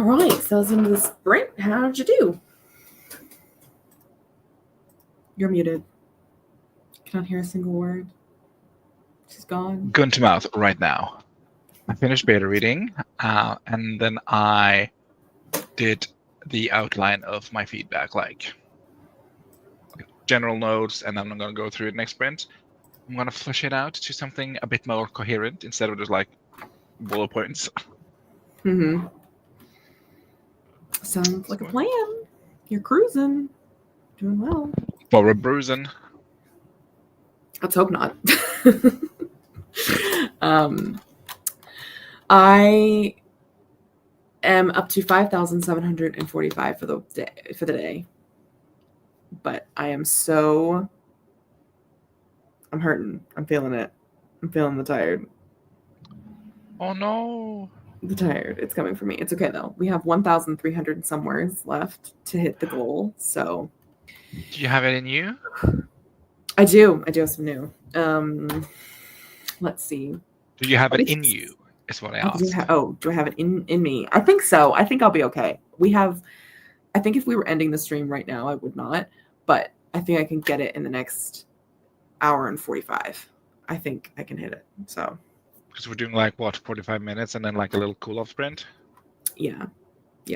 All right, so it's into the sprint. How did you do? You're muted. Cannot hear a single word. She's gone. Gun to mouth right now. I finished beta reading, and then I did the outline of my feedback, like general notes, and then I'm going to go through it next sprint. I'm going to flesh it out to something a bit more coherent instead of just like bullet points. Mm-hmm. Sounds like a plan. You're cruising. Doing well. Well, we're bruising. Let's hope not. I am up to 5,745 for the day. But I'm hurting. I'm feeling it. I'm feeling the tired. Oh no. The tired. It's coming for me. It's okay though. We have 1,300 and some words left to hit the goal. So Do you have any new? I do have some new. Let's see. Do you have it in you? Is what I asked. Do I have it in me? I think so. I think I'll be okay. I think if we were ending the stream right now, I would not. But I think I can get it in the next hour and 45. I think I can hit it. So. Because we're doing like what, 45 minutes and then like a little cool-off sprint? Yeah,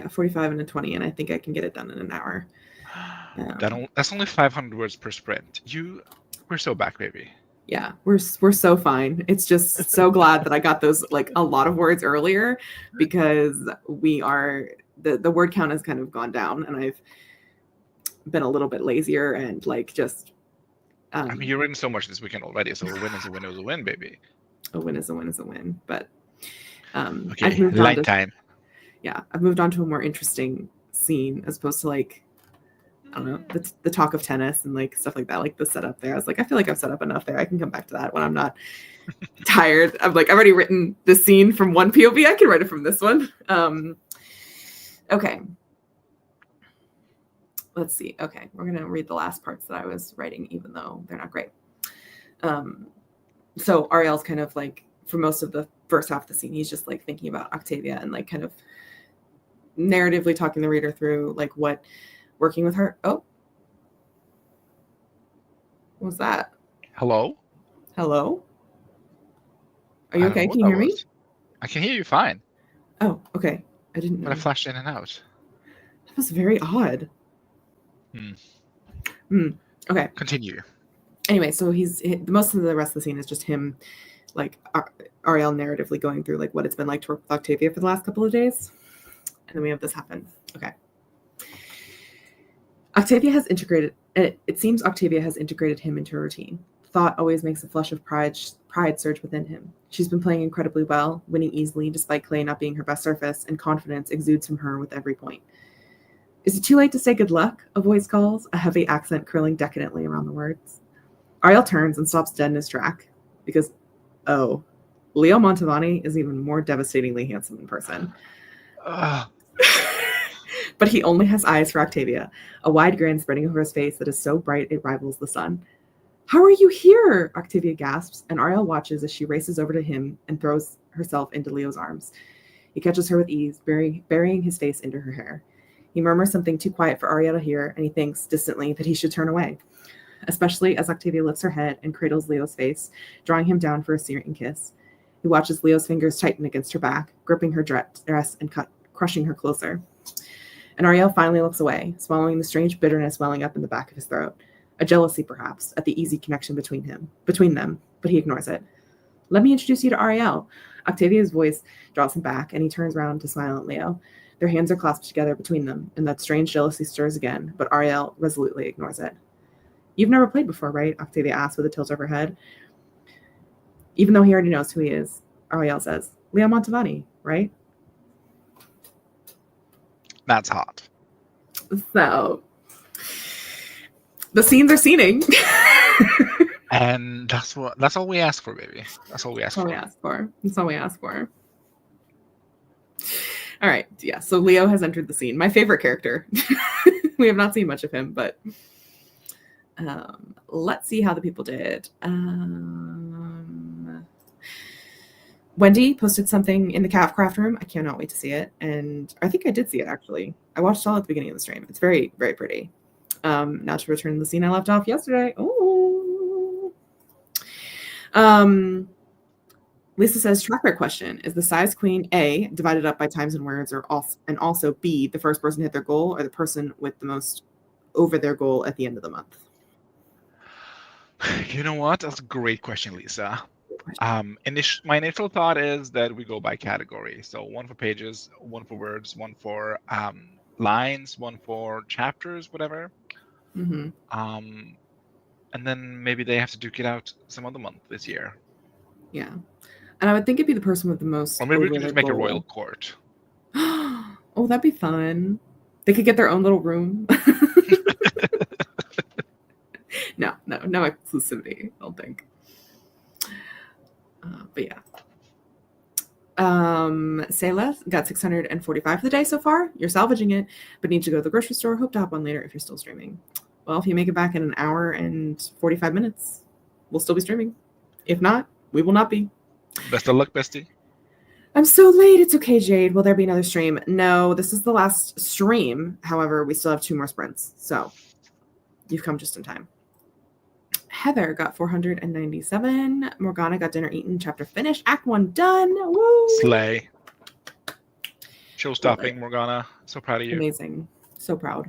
45 and a 20, and I think I can get it done in an hour. That's only 500 words per sprint. We're so back, baby. Yeah, we're so fine. It's just so glad that I got those like a lot of words earlier, because we are the word count has kind of gone down, and I've been a little bit lazier and like just. I mean, you're written so much this weekend already, so a win is a win is a win, baby. A win is a win is a win, but okay, I've moved light on time. I've moved on to a more interesting scene as opposed to like, I don't know, the talk of tennis and like stuff like that, like the setup there. I was like, I feel like I've set up enough there. I can come back to that when I'm not tired. I'm like, I've already written the scene from one POV. I can write it from this one. Okay. Let's see. Okay, we're gonna read the last parts that I was writing, even though they're not great. So Ariel's kind of like, for most of the first half of the scene, he's just like thinking about Octavia and like kind of narratively talking the reader through like what working with her. Oh, what was that? Hello? Are you okay? Can you hear me? I can hear you fine. Oh, okay. I didn't know. But I flashed in and out. That was very odd. Okay. Continue. Anyway, so most of the rest of the scene is just him, like Ariel narratively going through like what it's been like to work with Octavia for the last couple of days, and then we have this happen. Okay. It seems Octavia has integrated him into her routine. Thought always makes a flush of pride surge within him. She's been playing incredibly well, winning easily despite clay not being her best surface, and confidence exudes from her with every point. Is it too late to say good luck? A voice calls, a heavy accent curling decadently around the words. Ariel turns and stops dead in his track because, Leo Mantovani is even more devastatingly handsome in person. But he only has eyes for Octavia, a wide grin spreading over his face that is so bright it rivals the sun. How are you here? Octavia gasps, and Ariel watches as she races over to him and throws herself into Leo's arms. He catches her with ease, burying his face into her hair. He murmurs something too quiet for Ariel to hear, and he thinks distantly that he should turn away, especially as Octavia lifts her head and cradles Leo's face, drawing him down for a searing kiss. He watches Leo's fingers tighten against her back, gripping her dress and crushing her closer. And Ariel finally looks away, swallowing the strange bitterness welling up in the back of his throat. A jealousy, perhaps, at the easy connection between them, but he ignores it. Let me introduce you to Ariel. Octavia's voice draws him back, and he turns around to smile at Leo. Their hands are clasped together between them, and that strange jealousy stirs again, but Ariel resolutely ignores it. You've never played before, right? Octavia asks with a tilt of her head. Even though he already knows who he is, Ariel says, Leo Mantovani, right? That's hot. So, the scenes are scening. And that's all we ask for, baby. That's all we ask for. That's all we ask for. All right. Yeah. So Leo has entered the scene. My favorite character. We have not seen much of him, but let's see how the people did. Wendy posted something in the craft room. I cannot wait to see it. And I think I did see it, actually. I watched it all at the beginning of the stream. It's very, very pretty. Now to return to the scene I left off yesterday. Ooh. Lisa says, track record question. Is the size queen A divided up by times and words, and also B, the first person to hit their goal, or the person with the most over their goal at the end of the month? You know what? That's a great question, Lisa. My initial thought is that we go by category. So one for pages, one for words, one for lines, one for chapters, whatever. Mm-hmm. And then maybe they have to duke it out some other month this year. Yeah. And I would think it'd be the person with the most. Or maybe we can just make a royal court. Oh, that'd be fun. They could get their own little room. No exclusivity, I don't think. But yeah. Sayla got 645 for the day so far. You're salvaging it, but need to go to the grocery store. Hope to hop on later if you're still streaming. Well, if you make it back in an hour and 45 minutes, we'll still be streaming. If not, we will not be. Best of luck, bestie. I'm so late. It's okay, Jade. Will there be another stream? No, this is the last stream. However, we still have 2 more sprints. So you've come just in time. Heather got 497. Morgana got dinner eaten. Chapter finished. Act 1 done. Woo! Slay. Show stopping, Morgana. So proud of you. Amazing. So proud.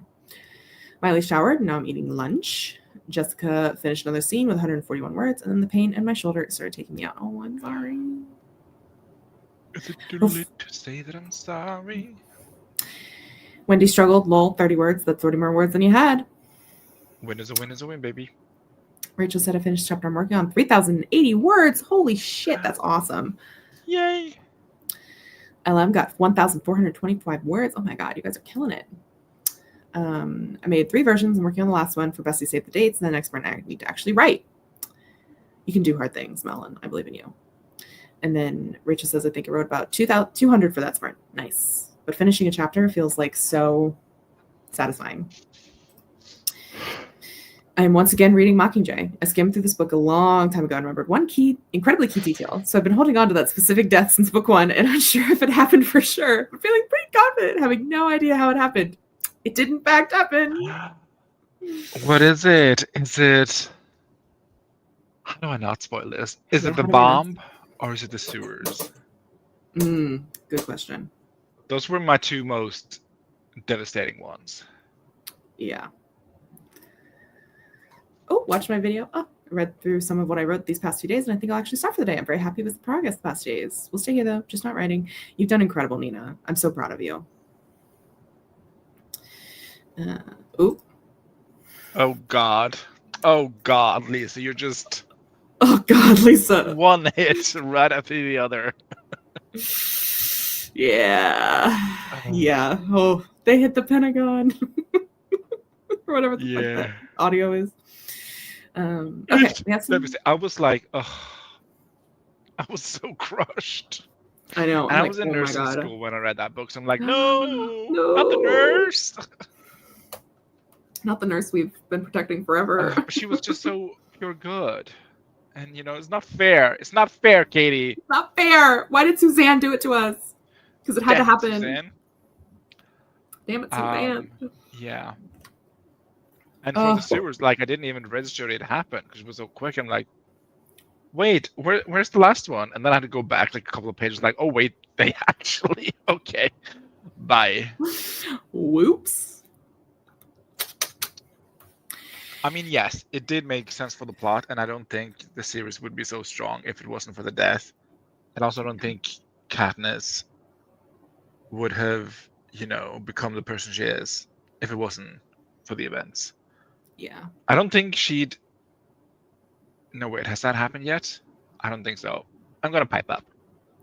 Miley showered. Now I'm eating lunch. Jessica finished another scene with 141 words, and then the pain in my shoulder started taking me out. Oh, I'm sorry. Is it too late to say that I'm sorry? Wendy struggled. Lol, 30 words. That's 30 more words than you had. Win is a win is a win, baby. Rachel said I finished chapter I'm working on 3,080 words. Holy shit, that's awesome. Yay. LM got 1,425 words. Oh my god, you guys are killing it. I made 3 versions. I'm working on the last one for Bestie Save the Dates, and the next one I need to actually write. You can do hard things, Melon. I believe in you. And then Rachel says, I think I wrote about 200 for that sprint. Nice. But finishing a chapter feels like so satisfying. I'm once again reading Mockingjay. I skimmed through this book a long time ago and remembered one incredibly key detail. So I've been holding on to that specific death since book 1 and unsure if it happened for sure, but feeling pretty confident, having no idea how it happened. It did in fact happen. What is it? Is it... How do I not spoil this? Is it the bomb or is it the sewers? Good question. Those were my 2 most devastating ones. Yeah. Oh, watch my video. Oh, I read through some of what I wrote these past 2 days, and I think I'll actually start for the day. I'm very happy with the progress the past days. We'll stay here, though, just not writing. You've done incredible, Nina. I'm so proud of you. Oh, God. Oh, God, Lisa, you're just... Oh, God, Lisa. One hit right after the other. Yeah. Yeah. Oh, they hit the Pentagon. Or whatever the fuck that audio is. Okay. I was like, oh, I was so crushed. I know. And I was in nursing school when I read that book, so I'm like, no, not the nurse. Not the nurse we've been protecting forever. She was just so pure good. And, it's not fair. It's not fair, Katie. It's not fair. Why did Suzanne do it to us? Because it had to happen. Suzanne. Damn it, Suzanne. Yeah. And for the sewers, I didn't even register it happened because it was so quick. I'm like, wait, where's the last one? And then I had to go back a couple of pages, oh, wait, they actually, okay, bye. Whoops. I mean, yes, it did make sense for the plot, and I don't think the series would be so strong if it wasn't for the death. And I also don't think Katniss would have, become the person she is if it wasn't for the events. Yeah. I don't think she'd... No, wait, has that happened yet? I don't think so. I'm going to pipe up.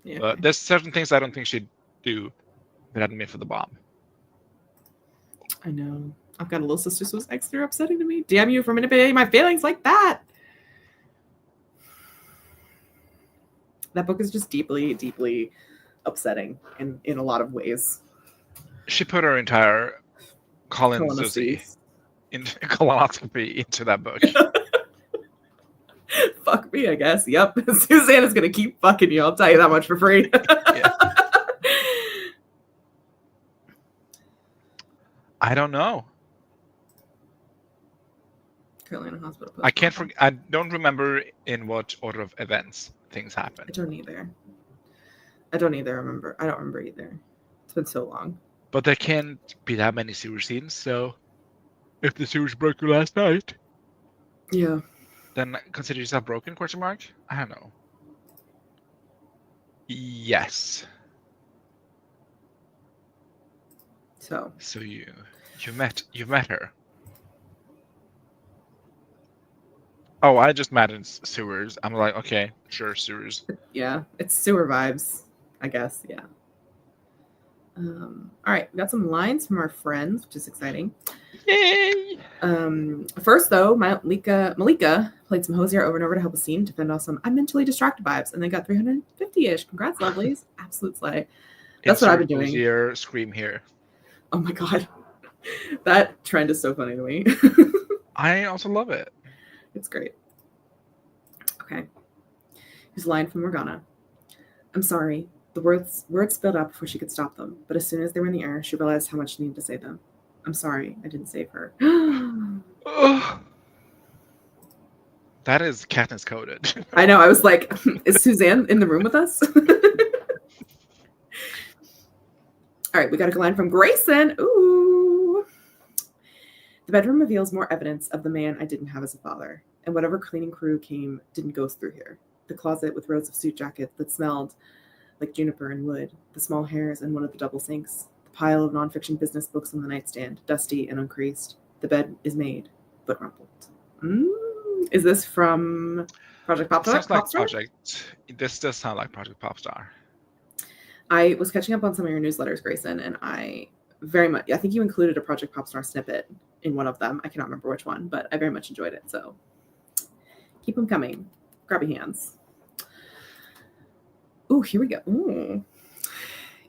Yeah. But there's certain things I don't think she'd do that hadn't been for the bomb. I know. I've got a little sister who was extra upsetting to me. Damn you for manipulating my feelings like that. That book is just deeply, deeply upsetting in a lot of ways. She put her entire colonoscopy into that book. fuck me, I guess. Yep. Suzanne is going to keep fucking you. I'll tell you that much for free. Yeah. I don't know. Currently in a hospital. I can't forget. I don't remember in what order of events things I happened. don't either. I don't remember either. It's been so long. But there can't be that many sewer scenes, so if the sewers broke you last night, Yeah. then consider yourself broken, ? I don't know. Yes. So you met her. Oh, I just met in sewers. I'm like, okay, sure, sewers. yeah, it's sewer vibes, I guess. Yeah. All right, we got some lines from our friends, which is exciting. Yay! First, though, Malika played some Hosier over and over to help a scene to fend off some I'm mentally distracted vibes, and they got 350-ish. Congrats, lovelies. Absolute slay. That's what I've been doing. Hosier, scream here. Oh my god. That trend is so funny to me. I also love it. It's great. Okay. Here's a line from Morgana. I'm sorry. The words spilled out before she could stop them, but as soon as they were in the air, she realized how much she needed to say them. I'm sorry. I didn't save her. That is Katniss coded. I know. I was like, is Suzanne in the room with us? All right. We got a line from Grayson. Ooh. The bedroom reveals more evidence of the man I didn't have as a father, and whatever cleaning crew didn't go through here. The closet with rows of suit jackets that smelled like juniper and wood, the small hairs in one of the double sinks, the pile of nonfiction business books on the nightstand, dusty and uncreased. The bed is made, but rumpled. Is this from Project Popstar? Sounds like Project. This does sound like Project Popstar. I was catching up on some of your newsletters, Grayson, and I think you included a Project Popstar snippet in one of them. I cannot remember which one, but I very much enjoyed it. So keep them coming. Grab your hands. Ooh, here we go. Ooh.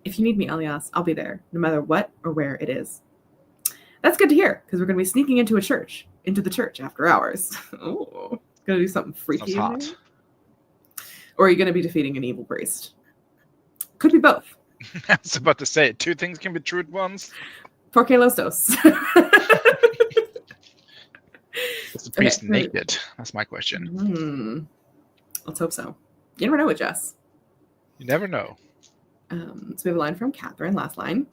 If you need me, Elias, I'll be there, no matter what or where it is. That's good to hear, because we're going to be sneaking into the church after hours. Ooh, going to do something freaky. Sounds hot. Or are you going to be defeating an evil priest? Could be both. I was about to say, two things can be true at once. Porque los dos. Is the priest naked? That's my question. Let's hope so. You never know with Jess. You never know. So we have a line from Catherine, last line.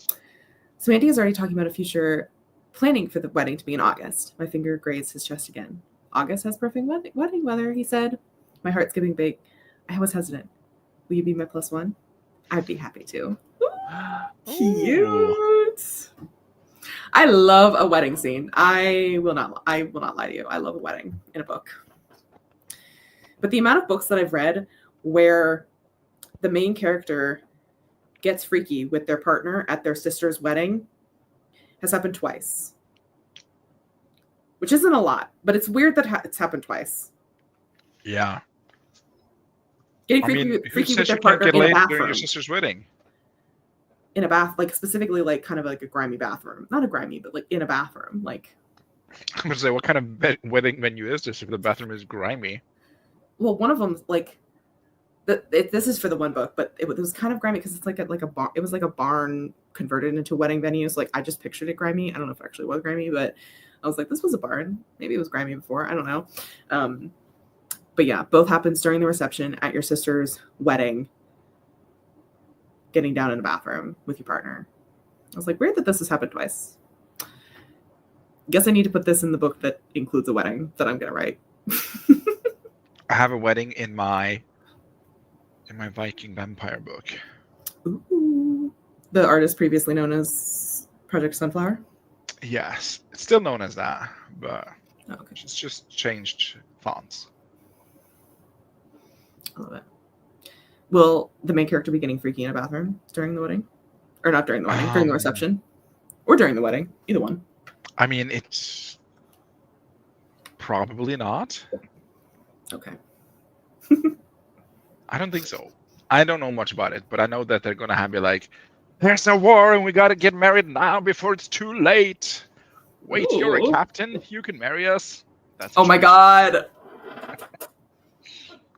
So Andy is already talking about a future planning for the wedding to be in August. My finger grazed his chest again. August has perfect wedding weather, he said. My heart's getting big. I was hesitant. Will you be my plus one? I'd be happy to. Cute. I love a wedding scene. I will not lie to you. I love a wedding in a book. But the amount of books that I've read where the main character gets freaky with their partner at their sister's wedding has happened twice. Which isn't a lot, but it's weird that it's happened twice. Yeah. Getting freaky with their partner in a bathroom. Your sister's wedding. In a bath, like specifically, like kind of like a grimy bathroom. Not a grimy, but like in a bathroom. Like, I'm gonna say, what kind of wedding venue is this if the bathroom is grimy? Well, one of them, like, this is for the one book, but it was kind of grimy because it's like a barn. It was like a barn converted into a wedding venue. So like, I just pictured it grimy. I don't know if it actually was grimy, but I was like, this was a barn. Maybe it was grimy before. I don't know. But yeah, both happens during the reception at your sister's wedding. Getting down in a bathroom with your partner. I was like, weird that this has happened twice. Guess I need to put this in the book that includes a wedding that I'm gonna write. I have a wedding in my Viking vampire book. Ooh. The artist previously known as Project Sunflower? Yes. It's still known as that, but okay. It's just changed fonts. I love it. Will the main character be getting freaky in a bathroom during the wedding? Or not during the wedding, during the reception? Or during the wedding? Either one. I mean, it's probably not. Okay. I don't think so. I don't know much about it, but I know that they're going to have me like, there's a war and we got to get married now before it's too late. Wait, you're a captain? You can marry us? That's oh my god.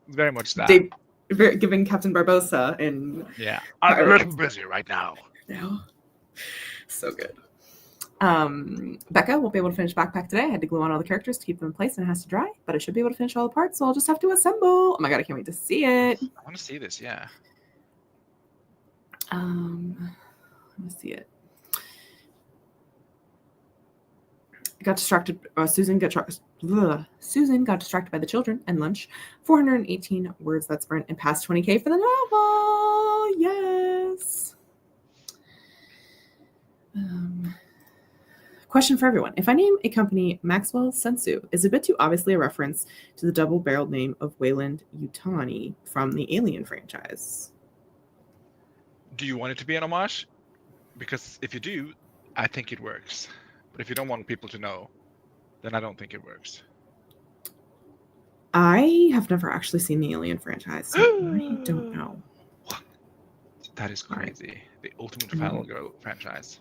Very much that. Giving Captain Barbosa in Yeah. I'm a Pirates. little busy right now. No. So good. Becca won't be able to finish Backpack today. I had to glue on all the characters to keep them in place and it has to dry, but I should be able to finish all the parts, so I'll just have to assemble. Oh my god, I can't wait to see it. I want to see this, yeah. Let me see it. Got distracted. Susan got distracted by the children and lunch. 418 words that sprint and past 20K for the novel. Yes. Question for everyone. If I name a company Maxwell Sensu, is it a bit too obviously a reference to the double-barreled name of Wayland Yutani from the Alien franchise? Do you want it to be an homage? Because if you do, I think it works. But if you don't want people to know, then I don't think it works. I have never actually seen the Alien franchise, so I don't know. That is crazy. The ultimate Final Girl franchise.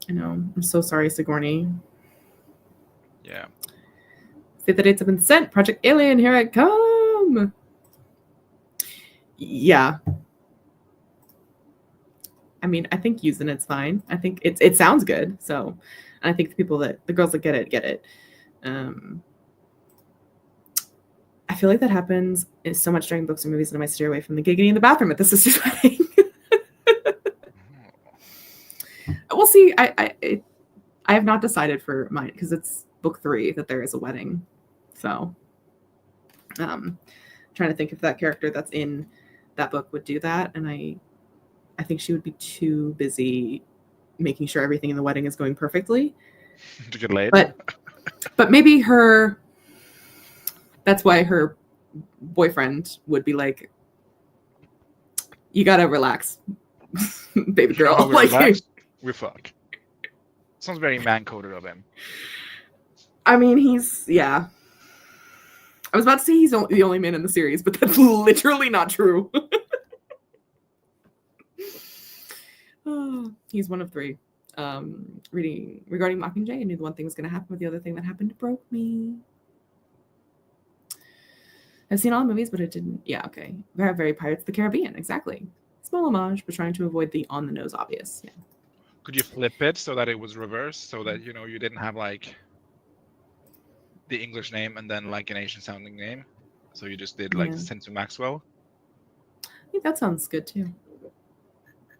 I know. I'm so sorry, Sigourney. Yeah. Say the dates have been sent. Project Alien, here I come. Yeah. I mean, I think using it's fine. I think it sounds good. So I think the girls that get it. I feel like that happens so much during books or movies that I might steer away from the giggity in the bathroom at the sister's wedding. We'll see. I have not decided for mine because it's book 3 that there is a wedding. So trying to think if that character that's in that book would do that, and I think she would be too busy making sure everything in the wedding is going perfectly to get laid. But maybe that's why her boyfriend would be like, you gotta relax, baby girl. Like, relax, we fuck. Sounds very man-coded of him. I mean, yeah. I was about to say he's the only man in the series, but that's literally not true. He's one of 3. Reading regarding Mockingjay, I knew the one thing was going to happen, but the other thing that happened broke me. I've seen all the movies, but it didn't. Yeah, okay. Very, very Pirates of the Caribbean, exactly. Small homage, but trying to avoid the on-the-nose obvious. Yeah. Could you flip it so that it was reversed, so that you didn't have like the English name and then like an Asian-sounding name? So you just did like Sensu Maxwell. I think that sounds good too.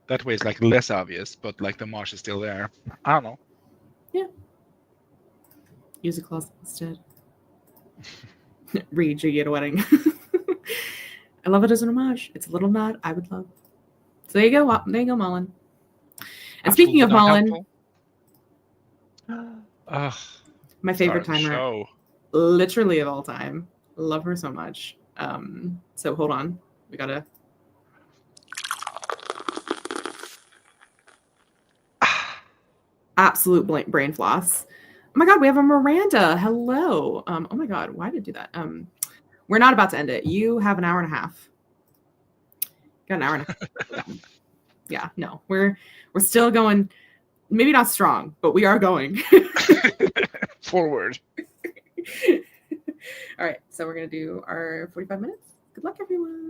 That way it's like less obvious, but like the marsh is still there. I don't know. Yeah. Use a clause instead. Read Jiggy at a wedding. I love it as an homage. It's a little nod I would love. So there you go. There you go, Mullen. And speaking of Mullen, my favorite timer, literally of all time. Love her so much. So hold on. We gotta. Absolute brain floss. Oh my god, we have a Miranda. Hello. Oh my god, why did I do that? We're not about to end it. You have an hour and a half. Got an hour and a half. Yeah, no, we're still going. Maybe not strong, but we are going forward. All right, so we're gonna do our 45 minutes. Good luck, everyone.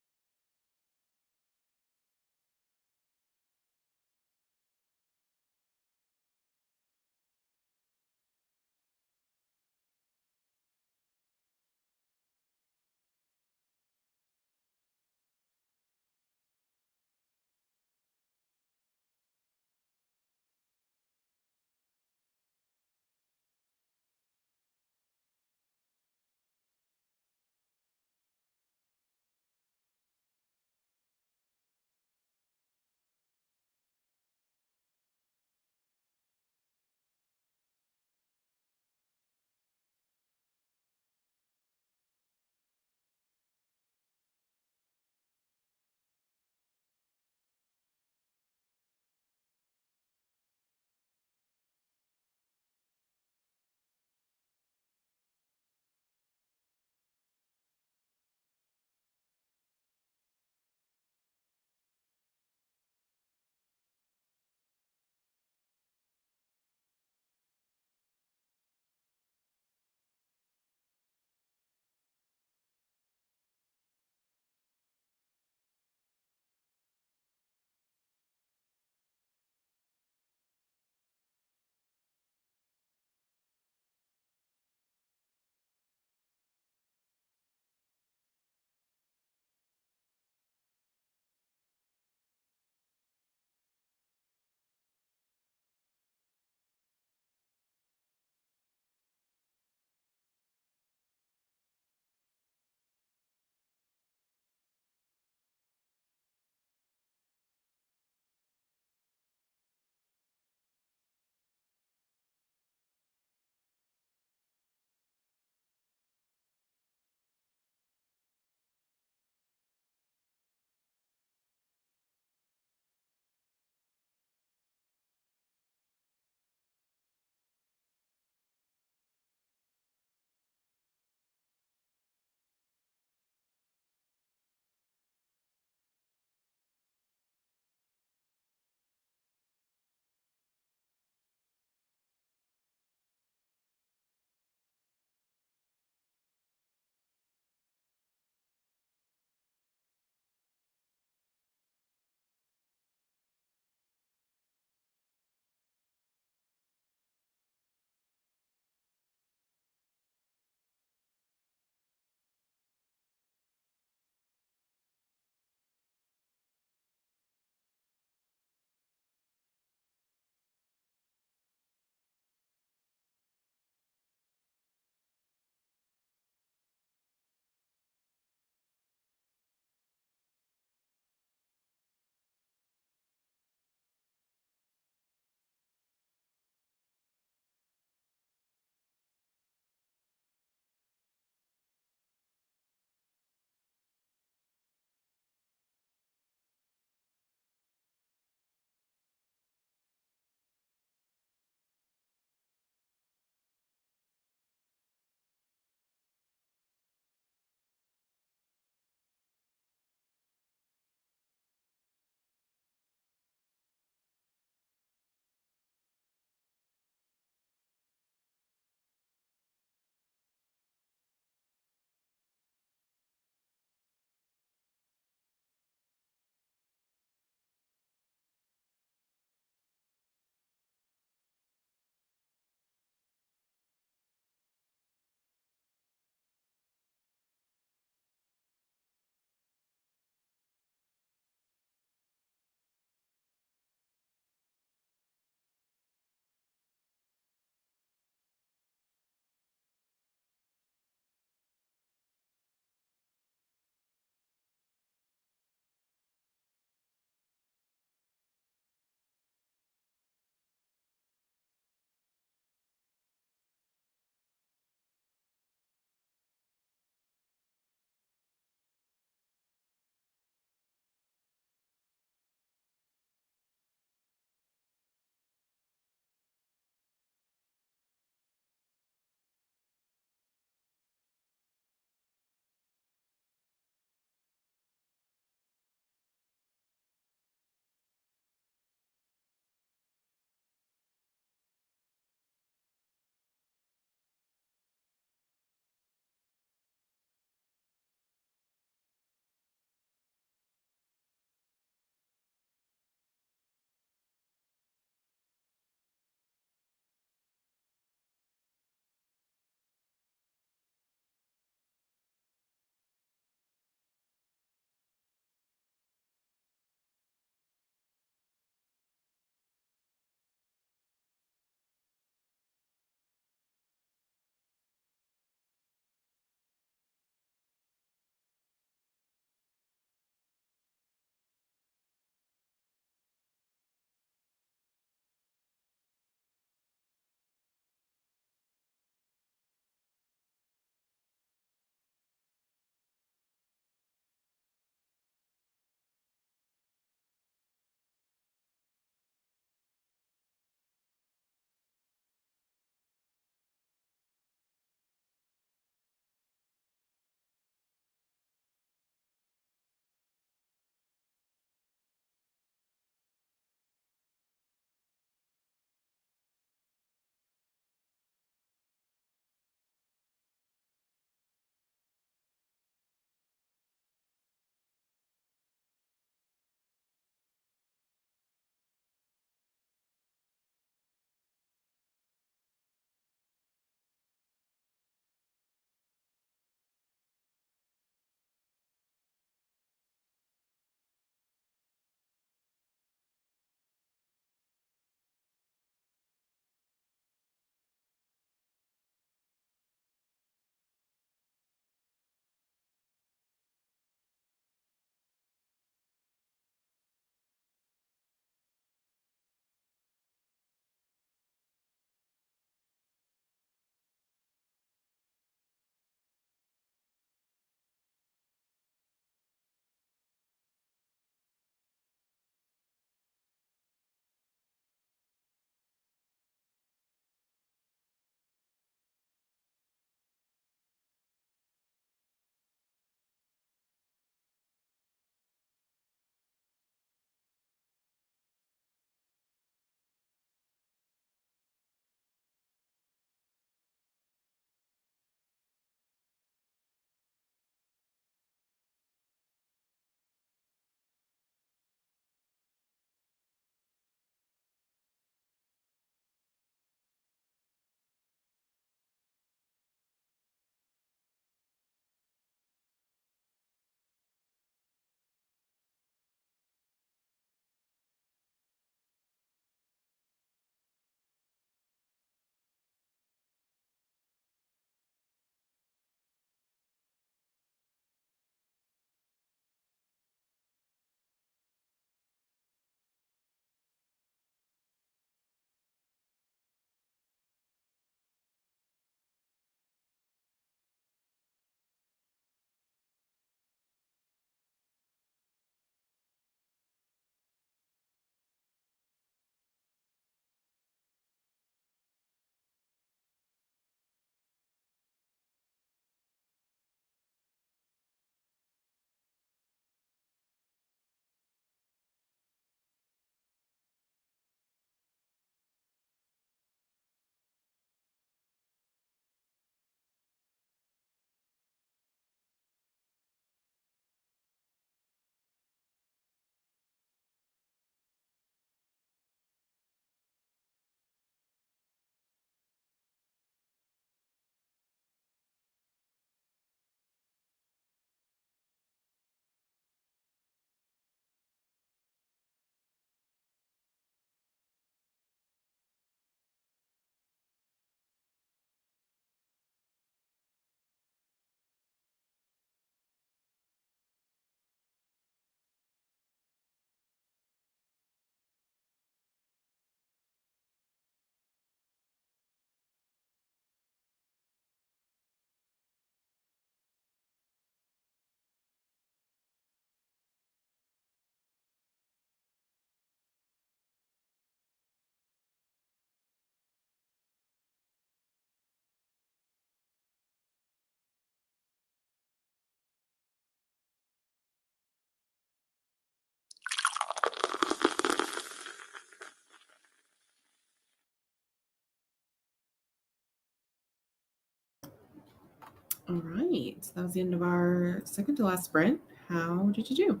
All right. So that was the end of our second to last sprint. How did you do?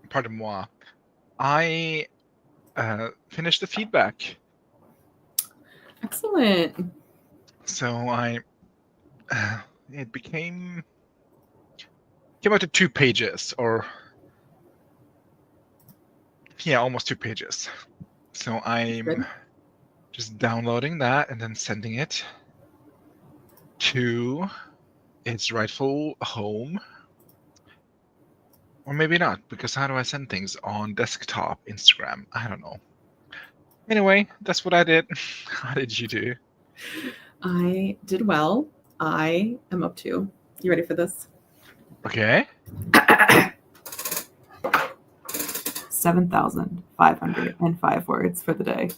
Pardon moi. I finished the feedback. Excellent. So it came out to 2 pages, or almost 2 pages. So I'm Good. just downloading that and then sending it to its rightful home. Or maybe not, because how do I send things on desktop, Instagram? I don't know. Anyway, that's what I did. How did you do? I did well. I am up to. You ready for this? Okay. 7,505 words for the day.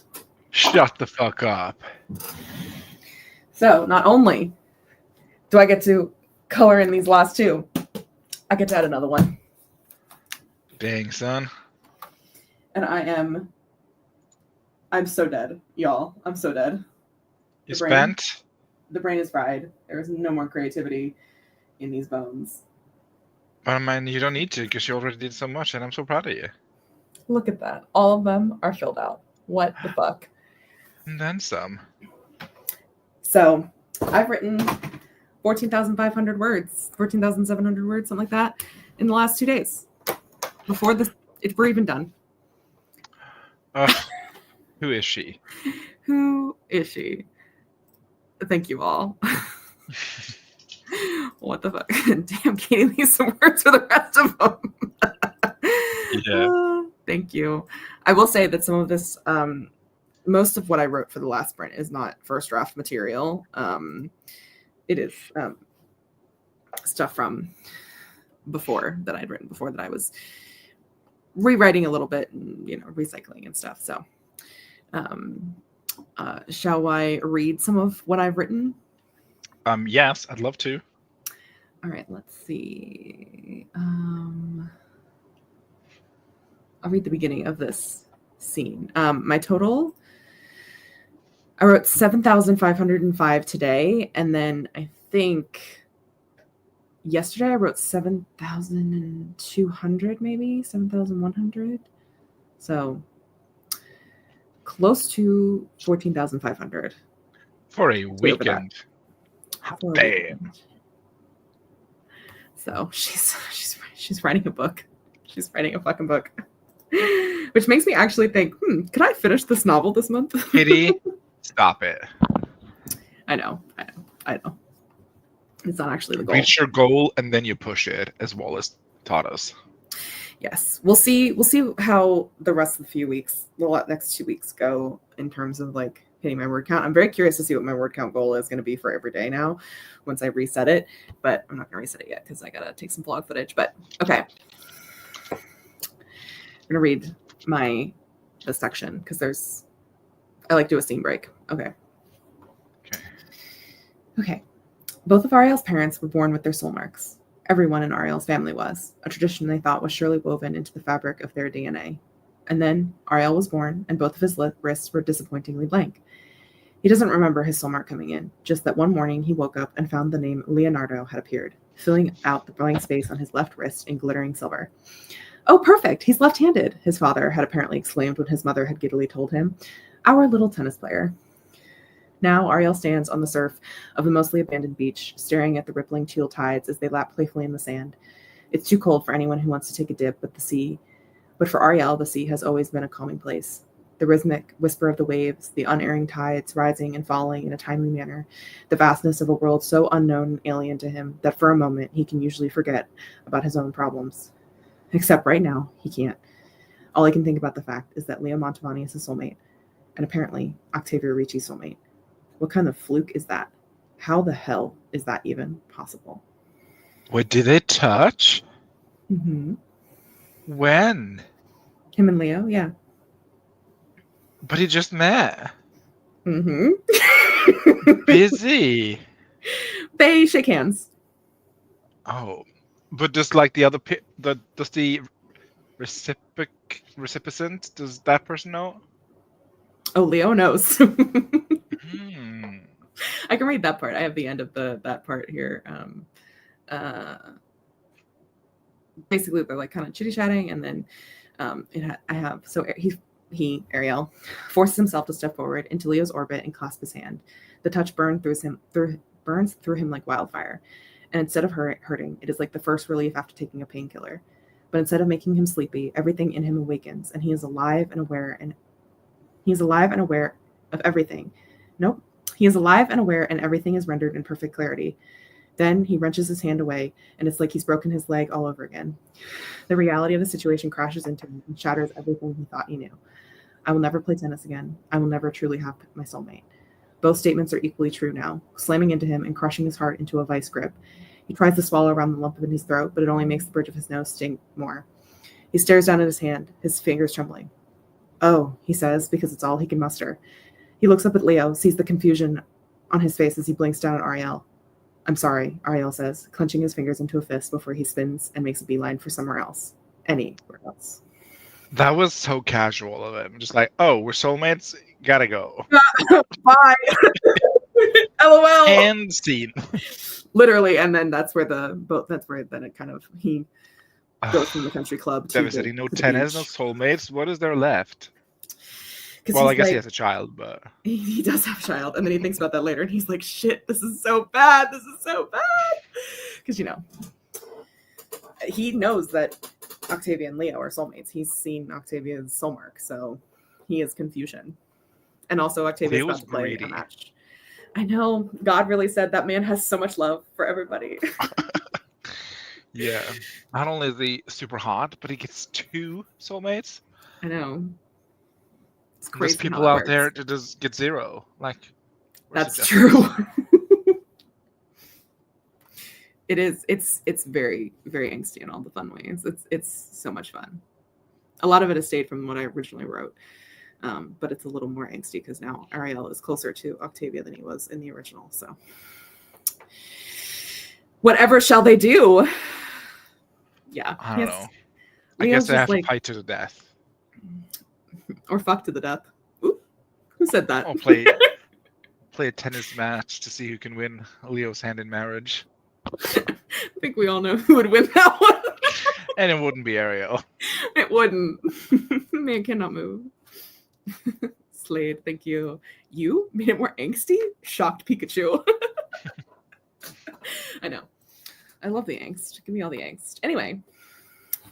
Shut the fuck up. So not only do I get to color in these last two, I get to add another one. Dang, son. And I'm so dead, y'all. I'm so dead. You The brain? spent? The brain is fried. There is no more creativity in these bones. But I mean, you don't need to, because you already did so much, and I'm so proud of you. Look at that. All of them are filled out. What the fuck? And then some. So I've written 14,500 words, 14,700 words, something like that, in the last 2 days. Before we're even done. Who is she? Who is she? Thank you all. What the fuck? Damn, Katie leaves some words for the rest of them. Yeah. Thank you. I will say that some of this, most of what I wrote for the last sprint is not first draft material. It is stuff from before that I'd written before that I was rewriting a little bit and, recycling and stuff. So shall I read some of what I've written? Yes, I'd love to. All right, let's see. I'll read the beginning of this scene. My total, I wrote 7,505 today, and then I think yesterday I wrote 7,200, maybe 7,100. So close to 14,500 For a weekend. for a Damn. weekend. So she's writing a book. She's writing a fucking book. Which makes me actually think, could I finish this novel this month? Kitty, stop it. I know. It's not actually the goal. Reach your goal and then you push it, as Wallace taught us. Yes. We'll see how the rest of the next 2 weeks go in terms of like hitting my word count. I'm very curious to see what my word count goal is going to be for every day now once I reset it, but I'm not going to reset it yet because I got to take some vlog footage. But okay. I'm going to read this section because I like to do a scene break. Okay. Both of Ariel's parents were born with their soul marks. Everyone in Ariel's family was. A tradition they thought was surely woven into the fabric of their DNA. And then Ariel was born, and both of his wrists were disappointingly blank. He doesn't remember his soul mark coming in, just that one morning he woke up and found the name Leonardo had appeared, filling out the blank space on his left wrist in glittering silver. Oh, perfect! He's left-handed, his father had apparently exclaimed when his mother had giddily told him. Our little tennis player. Now Ariel stands on the surf of the mostly abandoned beach, staring at the rippling teal tides as they lap playfully in the sand. It's too cold for anyone who wants to take a dip with the sea, but for Ariel, the sea has always been a calming place. The rhythmic whisper of the waves, the unerring tides rising and falling in a timely manner, the vastness of a world so unknown and alien to him that for a moment he can usually forget about his own problems. Except right now, he can't. All I can think about the fact is that Leo Mantovani is his soulmate, and apparently Octavia Ricci's soulmate. What kind of fluke is that? How the hell is that even possible? What, did they touch? Mm-hmm. When? Him and Leo, yeah. But he just met. Mm-hmm. Busy. They shake hands. Oh, but does like the other does the recipient, does that person know? Oh, Leo knows. I can read that part. I have the end of that part here. Basically, they're like kind of chitty chatting, and then Ariel forces himself to step forward into Leo's orbit and clasp his hand. The touch burns through him like wildfire, and instead of hurting, it is like the first relief after taking a painkiller. But instead of making him sleepy, everything in him awakens, and he is alive and aware of everything. Nope. He is alive and aware, and everything is rendered in perfect clarity. Then he wrenches his hand away, and it's like he's broken his leg all over again. The reality of the situation crashes into him and shatters everything he thought he knew. I will never play tennis again. I will never truly have my soulmate. Both statements are equally true now, slamming into him and crushing his heart into a vice grip. He tries to swallow around the lump in his throat, but it only makes the bridge of his nose sting more. He stares down at his hand, his fingers trembling. Oh, he says, because it's all he can muster. He looks up at Leo, sees the confusion on his face as he blinks down at Ariel. I'm sorry, Ariel says, clenching his fingers into a fist before he spins and makes a beeline for somewhere else. Anywhere else. That was so casual of him. Just like, oh, we're soulmates? Gotta go. Bye. LOL. And scene. Literally, and then that's where then it kind of he goes from the country club to devastating. No tennis, no soulmates. What is there left? Well, I guess he has a child, but he does have a child, and then he thinks about that later, and he's like, "Shit, this is so bad. This is so bad." Because he knows that Octavia and Leo are soulmates. He's seen Octavia's soul mark, so he is confusion. And also, Octavia's about to play a match. I know. God really said that man has so much love for everybody. Yeah. Not only is he super hot, but he gets 2 soulmates. I know. It's crazy. There's people out there that just get 0. Like, that's true. It is. It's very, very angsty in all the fun ways. It's so much fun. A lot of it is stayed from what I originally wrote. But it's a little more angsty because now Ariel is closer to Octavia than he was in the original. So whatever shall they do? Yeah. I don't know. I guess they have to fight to the death. Or fuck to the death. Ooh, who said that? Oh, play a tennis match to see who can win Leo's hand in marriage. I think we all know who would win that one. And it wouldn't be Ariel. It wouldn't. Man cannot move. Slade, thank you. You made it more angsty? Shocked Pikachu. I know. I love the angst. Give me all the angst. Anyway,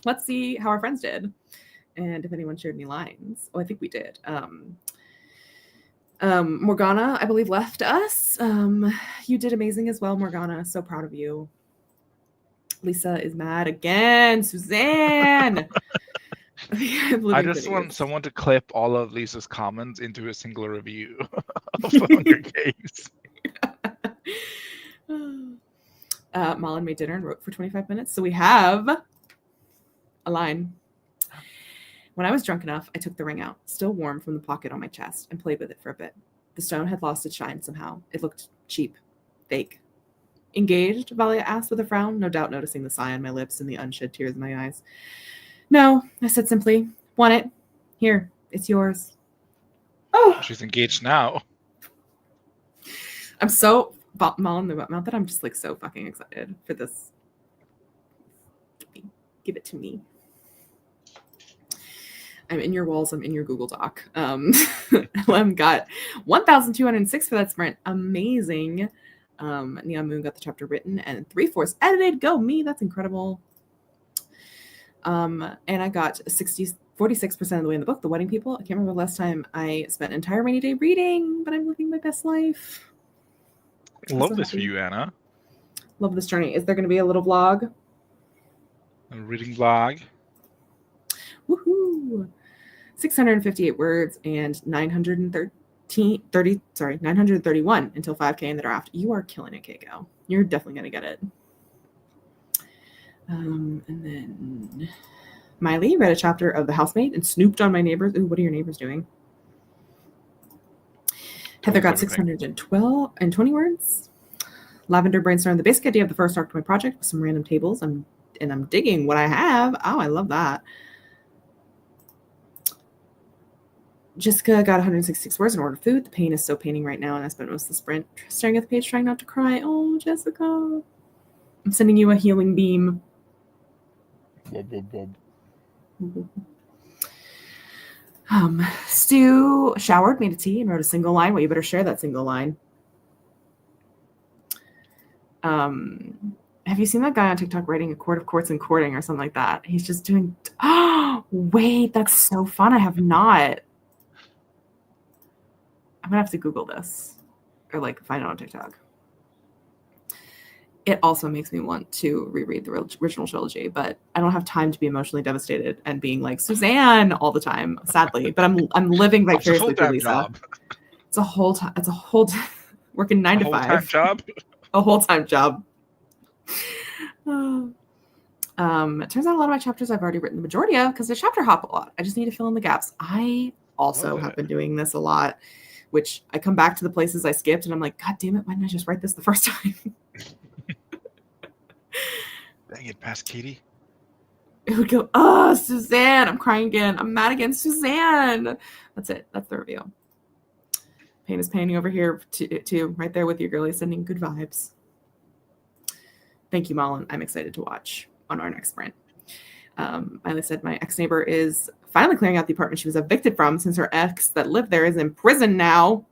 let's see how our friends did. And if anyone shared any lines. Oh, I think we did. Morgana, I believe, left us. You did amazing as well, Morgana. So proud of you. Lisa is mad again. Suzanne. I just want someone to clip all of Lisa's comments into a single review of Hunger Games. Malin made dinner and wrote for 25 minutes. So we have a line. When I was drunk enough, I took the ring out, still warm from the pocket on my chest, and played with it for a bit. The stone had lost its shine somehow. It looked cheap, fake. Engaged? Valia asked with a frown, no doubt noticing the sigh on my lips and the unshed tears in my eyes. No, I said simply. Want it? Here, it's yours. Oh, she's engaged now. I'm so Malin the mouth that I'm just like so fucking excited for this. Give it to me. I'm in your walls. I'm in your Google Doc. LM got 1,206 for that sprint. Amazing. Neon Moon got the chapter written and 3/4 edited. Go me. That's incredible. And I got 46% of the way in the book, The Wedding People. I can't remember the last time I spent an entire rainy day reading, but I'm living my best life. Love this for you, Anna. Love this journey. Is there going to be a little vlog? A reading vlog. Woohoo! 658 words and 931 until 5K in the draft. You are killing it, Keiko. You're definitely going to get it. And then Miley read a chapter of The Housemaid and snooped on my neighbors. Ooh, what are your neighbors doing? Heather got 620 words. Lavender brainstormed the basic idea of the first arc to my project with some random tables. I'm digging what I have. Oh, I love that. Jessica got 166 words and ordered food. The pain is so paining right now, and I spent most of the sprint staring at the page, trying not to cry. Oh, Jessica. I'm sending you a healing beam. Stu showered, made a tea, and wrote a single line. Well, you better share that single line. Have you seen that guy on TikTok writing a court of courts and courting or something like that? He's just doing. Oh, wait, that's so fun. I have not. I'm gonna have to Google this or like find it on TikTok. It also makes me want to reread the original trilogy, but I don't have time to be emotionally devastated and being like Suzanne all the time, sadly. But I'm living vicariously through Lisa. Job. It's a whole time. It's a whole working 9 to 5. Whole-time job. A whole-time job. It turns out a lot of my chapters I've already written the majority of because I chapter hop a lot. I just need to fill in the gaps. I also have been doing this a lot, which I come back to the places I skipped and I'm like, God damn it, why didn't I just write this the first time? Dang it, past Katie. It would go, oh, Suzanne. I'm crying again. I'm mad again, Suzanne. That's it. That's the review. Pain is painting over here too, right there with you, girlie, sending good vibes. Thank you, Malin. I'm excited to watch on our next sprint. Miley said my ex-neighbor is finally clearing out the apartment she was evicted from since her ex that lived there is in prison now.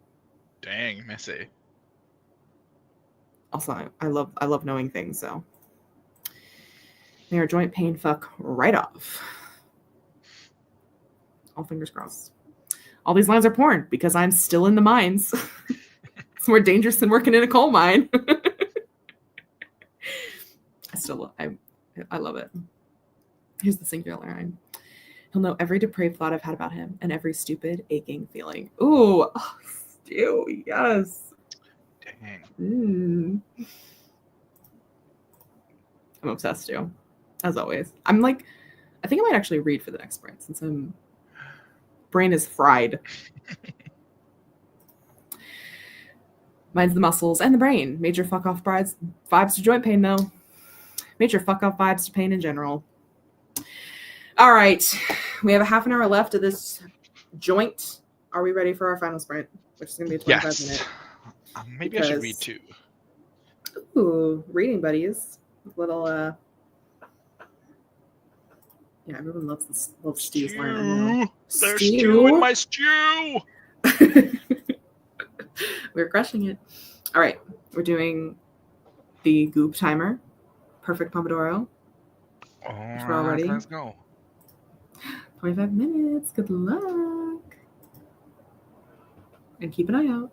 Dang, messy. Also, I love knowing things, so. They are joint pain fuck right off. All fingers crossed. All these lines are porn because I'm still in the mines. It's more dangerous than working in a coal mine. I love it. Here's the singular line. He'll know every depraved thought I've had about him and every stupid, aching feeling. Ooh, oh, Stu, yes. Dang. I'm obsessed, Stu. As always. I'm like, I think I might actually read for the next sprint since brain is fried. Mine's the muscles and the brain. Major fuck off vibes to joint pain though. Major fuck off vibes to pain in general. All right. We have a half an hour left of this joint. Are we ready for our final sprint? Which is going to be a 25 minute. Maybe I should read too. Ooh, reading buddies. Little yeah, everyone loves this. Loves Stu's line. There's stew in my stew. We're crushing it. All right, we're doing the goop timer. Perfect Pomodoro. All right, let's go. 25 minutes. Good luck. And keep an eye out.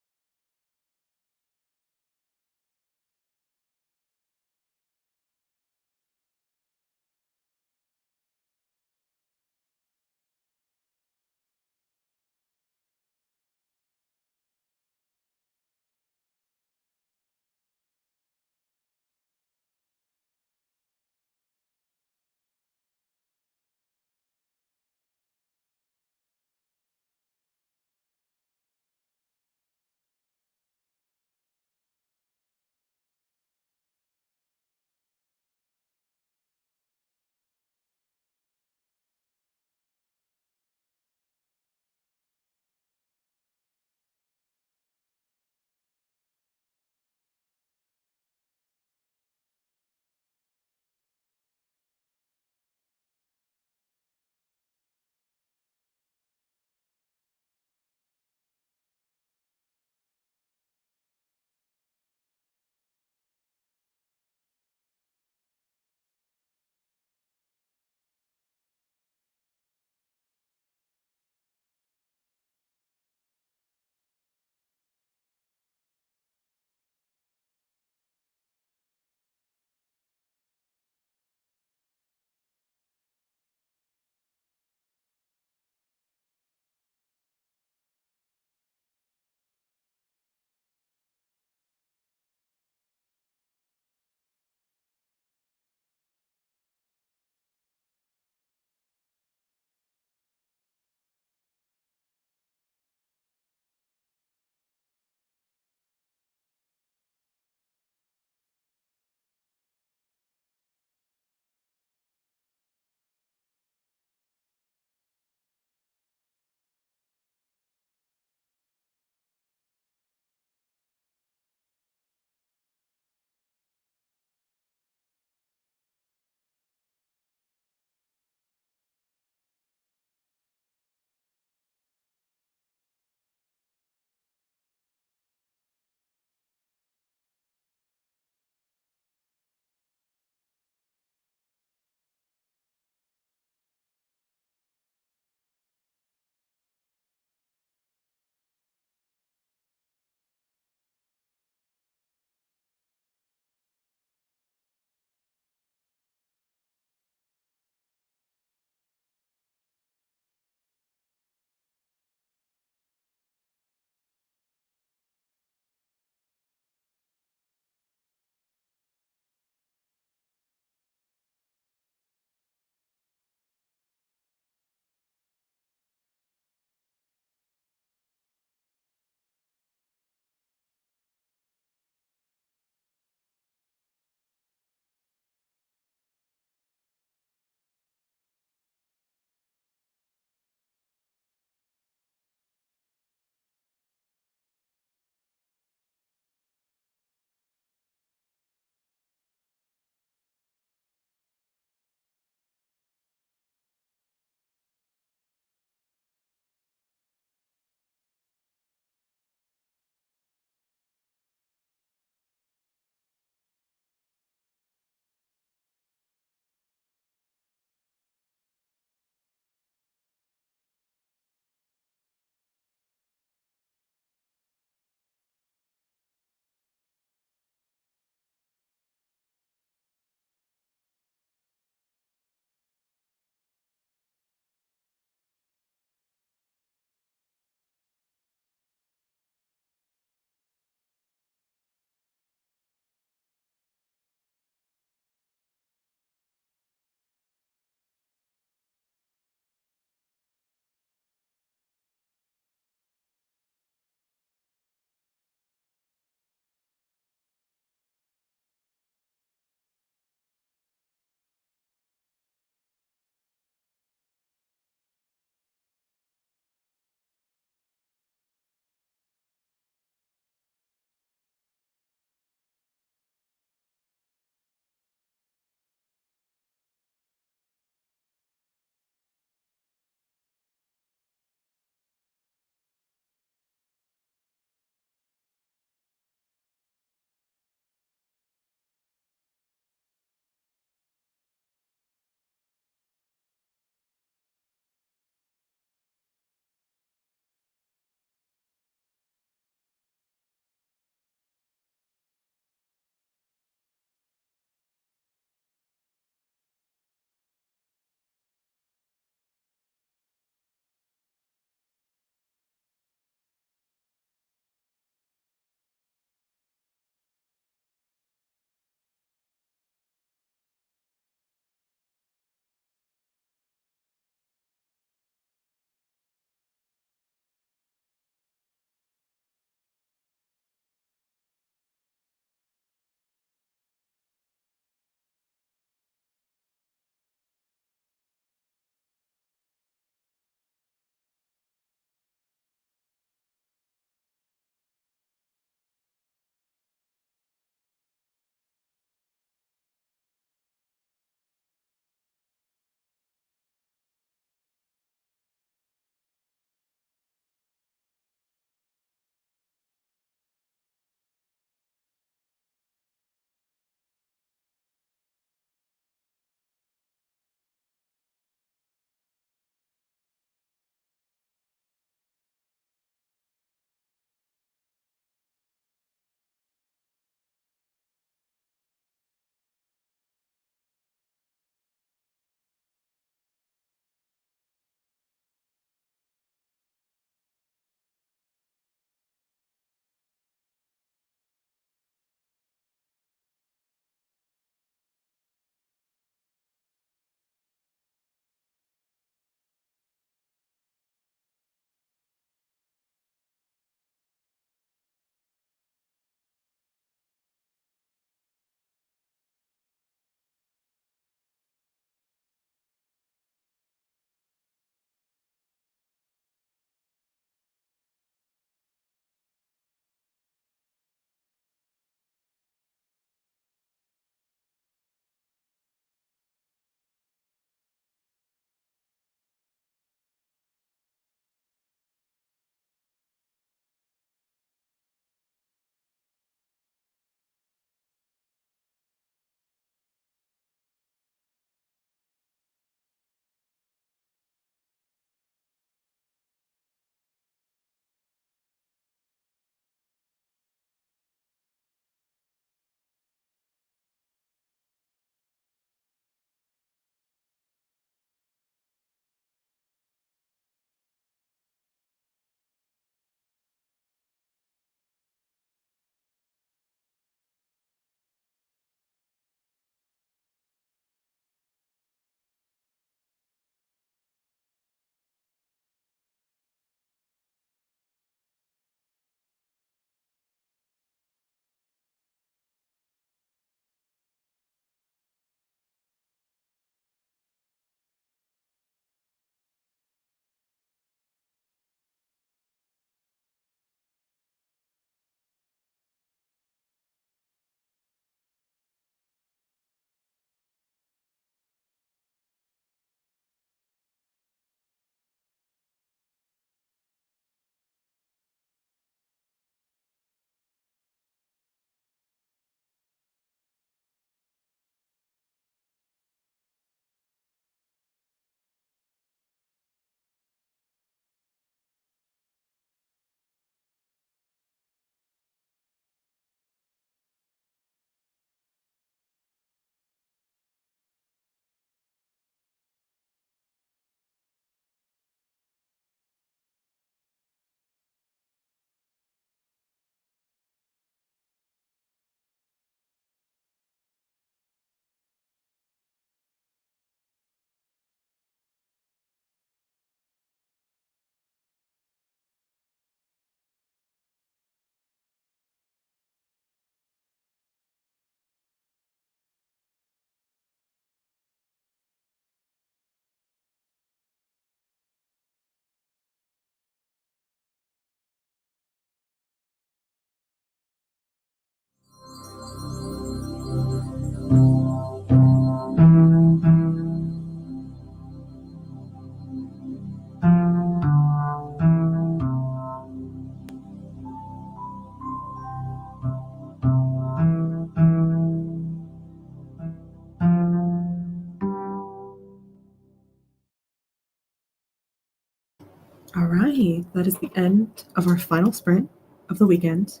All right, that is the end of our final sprint of the weekend.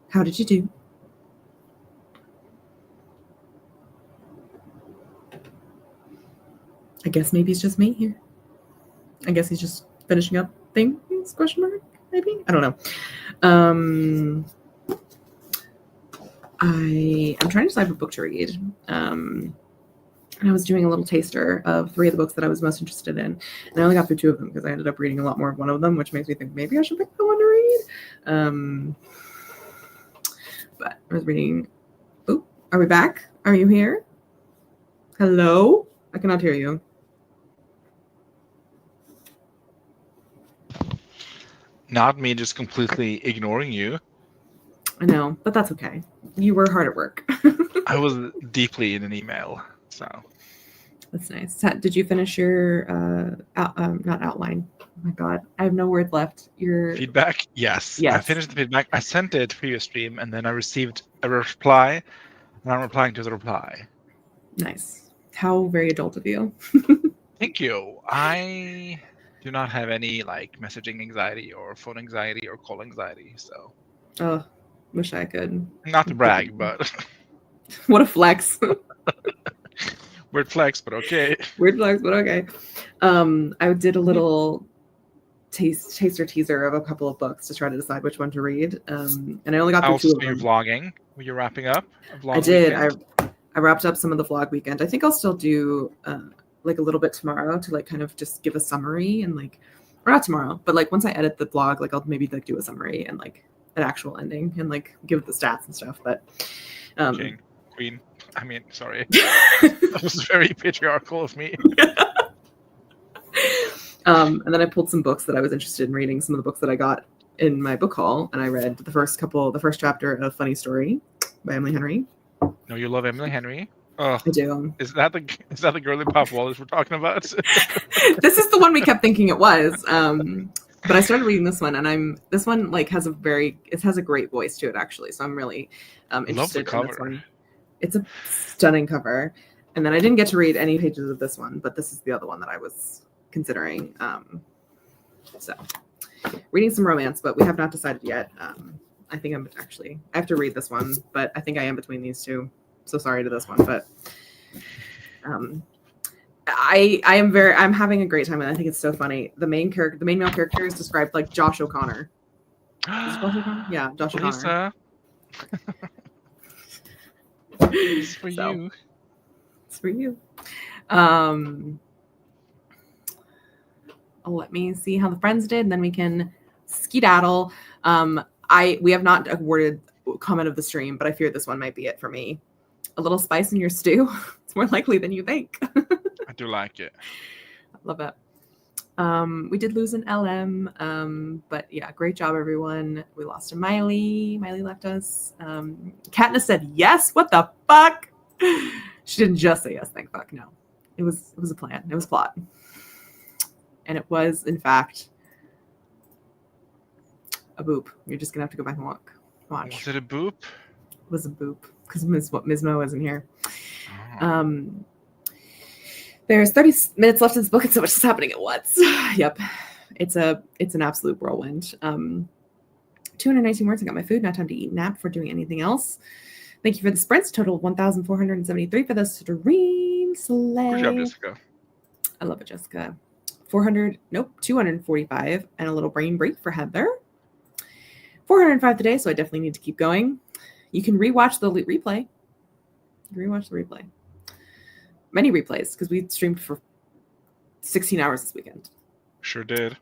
How did you do? I guess maybe it's just me here. I guess he's just finishing up things, question mark, maybe? I don't know. I'm trying to decide what book to read. And I was doing a little taster of 3 of the books that I was most interested in. And I only got through 2 of them because I ended up reading a lot more of one of them, which makes me think maybe I should pick the one to read. But I was reading... Oh, are we back? Are you here? Hello? I cannot hear you. Not me just completely ignoring you. I know, but that's okay. You were hard at work. I was deeply in an email, so. That's nice. Did you finish your not outline? Oh my god, I have no word left. Your feedback? Yes. Yes. I finished the feedback. I sent it to previous stream, and then I received a reply, and I'm replying to the reply. Nice. How very adult of you. Thank you. I do not have any like messaging anxiety or phone anxiety or call anxiety, so. Oh, wish I could. Not to brag, but. What a flex. Weird flex, but okay. Weird flex, but okay. I did a little taster teaser of a couple of books to try to decide which one to read. And I only got through 2 of them. You're vlogging. Were you wrapping up? I did. I wrapped up some of the vlog weekend. I think I'll still do like a little bit tomorrow to like kind of just give a summary and like, or not tomorrow, but like once I edit the vlog, like I'll maybe like do a summary and like an actual ending and like give the stats and stuff. But King, Queen. I mean, sorry. That was very patriarchal of me. And then I pulled some books that I was interested in reading, some of the books that I got in my book haul, and I read the first chapter of Funny Story by Emily Henry. No, you love Emily Henry? Oh, I do. Is that the girly Pop Wallace we're talking about? This is the one we kept thinking it was. But I started reading this one, and this one like has a great voice to it actually. So I'm really interested in this one. It's a stunning cover. And then I didn't get to read any pages of this one, but this is the other one that I was considering. So reading some romance, but we have not decided yet. I think I have to read this one, but I think I am between these 2. So sorry to this one, but I'm having a great time, and I think it's so funny. The main male character is described like Josh O'Connor. Is it Josh O'Connor? Yeah, Josh O'Connor. It's for you. It's for you. Let me see how the friends did, and then we can skedaddle. We have not awarded comment of the stream, but I fear this one might be it for me. A little spice in your stew. It's more likely than you think. I do like it. I love it. We did lose an LM, but yeah, great job, everyone. We lost a Miley. Miley left us. Katniss said yes. What the fuck? She didn't just say yes. Thank fuck. No, it was a plan. It was a plot, and it was in fact a boop. You're just gonna have to go back and watch. Was it a boop? It was a boop because Ms. Mo isn't here. Oh. There's 30 minutes left in this book, and so much is happening at once. Yep, it's an absolute whirlwind. 219 words. I got my food. Not time to eat, nap, for doing anything else. Thank you for the sprints. Total 1,473 for the stream. Slay. Good job, Jessica. I love it, Jessica. 245, and a little brain break for Heather. 405 today, so I definitely need to keep going. You can rewatch the replay. Many replays, because we streamed for 16 hours this weekend. Sure did.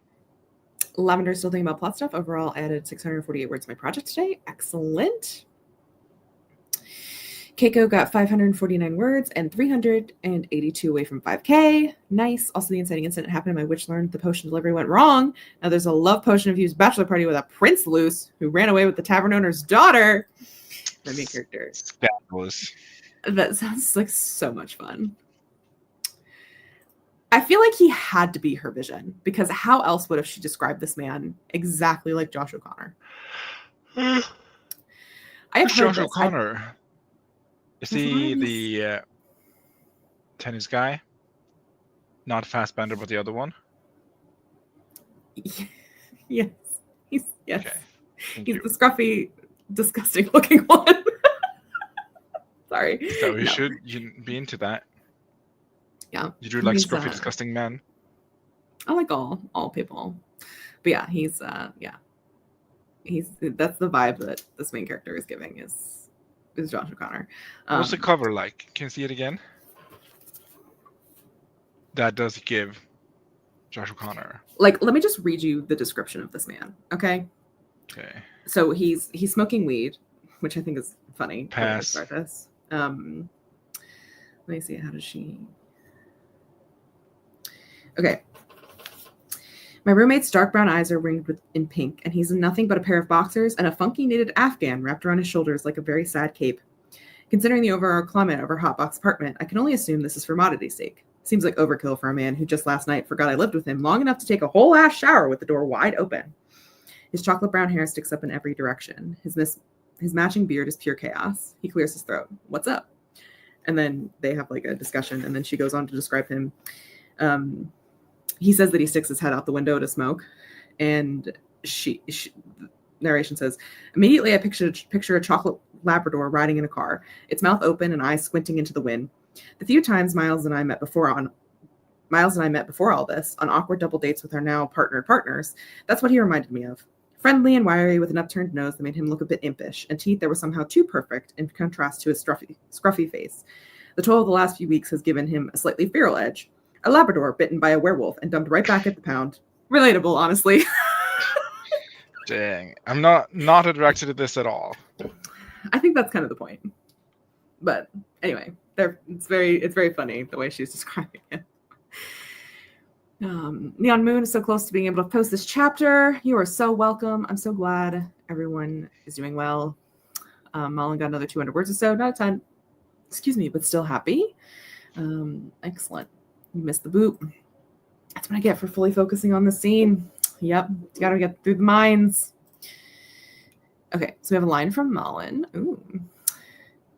Lavender's still thinking about plot stuff. Overall, I added 648 words to my project today. Excellent. Keiko got 549 words and 382 away from 5K. Nice. Also, the inciting incident happened when my witch learned the potion delivery went wrong. Now there's a love potion infused bachelor party with a prince loose who ran away with the tavern owner's daughter. My main character. Scandalous. That sounds like so much fun. I feel like he had to be her vision, because how else would have she described this man exactly like Josh O'Connor? I have heard Josh O'Connor. Is he the tennis guy? Not Fassbender, but the other one? Yes. He's Okay. Thank He's you. the scruffy, disgusting looking one. Sorry. So you No. should be into that. Yeah. You do like He's, scruffy, disgusting men. I like all people. But yeah, he's that's the vibe that this main character is giving is Josh O'Connor. What's the cover like? Can you see it again? That does give Josh O'Connor. Like, let me just read you the description of this man, okay? Okay. So he's smoking weed, which I think is funny. Pass. To start this. Let me see. How does she? Okay. My roommate's dark brown eyes are ringed in pink, and he's in nothing but a pair of boxers and a funky knitted afghan wrapped around his shoulders like a very sad cape. Considering the overall climate of our hotbox apartment, I can only assume this is for modesty's sake. Seems like overkill for a man who just last night forgot I lived with him long enough to take a whole ass shower with the door wide open. His chocolate brown hair sticks up in every direction. His matching beard is pure chaos. He clears his throat. What's up? And then they have like a discussion, and then she goes on to describe him. He says that he sticks his head out the window to smoke, and she narration says, immediately I picture a chocolate Labrador riding in a car, its mouth open and eyes squinting into the wind. The few times Miles and I met before all this, on awkward double dates with our now partners, that's what he reminded me of. Friendly and wiry with an upturned nose that made him look a bit impish, and teeth that were somehow too perfect in contrast to his scruffy face. The toll of the last few weeks has given him a slightly feral edge. A Labrador bitten by a werewolf and dumped right back at the pound. Relatable, honestly. Dang. I'm not attracted to this at all. I think that's kind of the point. But anyway, it's very funny the way she's describing it. Neon Moon is so close to being able to post this chapter. You are so welcome. I'm so glad everyone is doing well. Mullen got another 200 words or so. Not a ton. Excuse me, but still happy. Excellent. You missed the boot. That's what I get for fully focusing on the scene. Yep. You gotta get through the mines. Okay, so we have a line from Mullen. Ooh.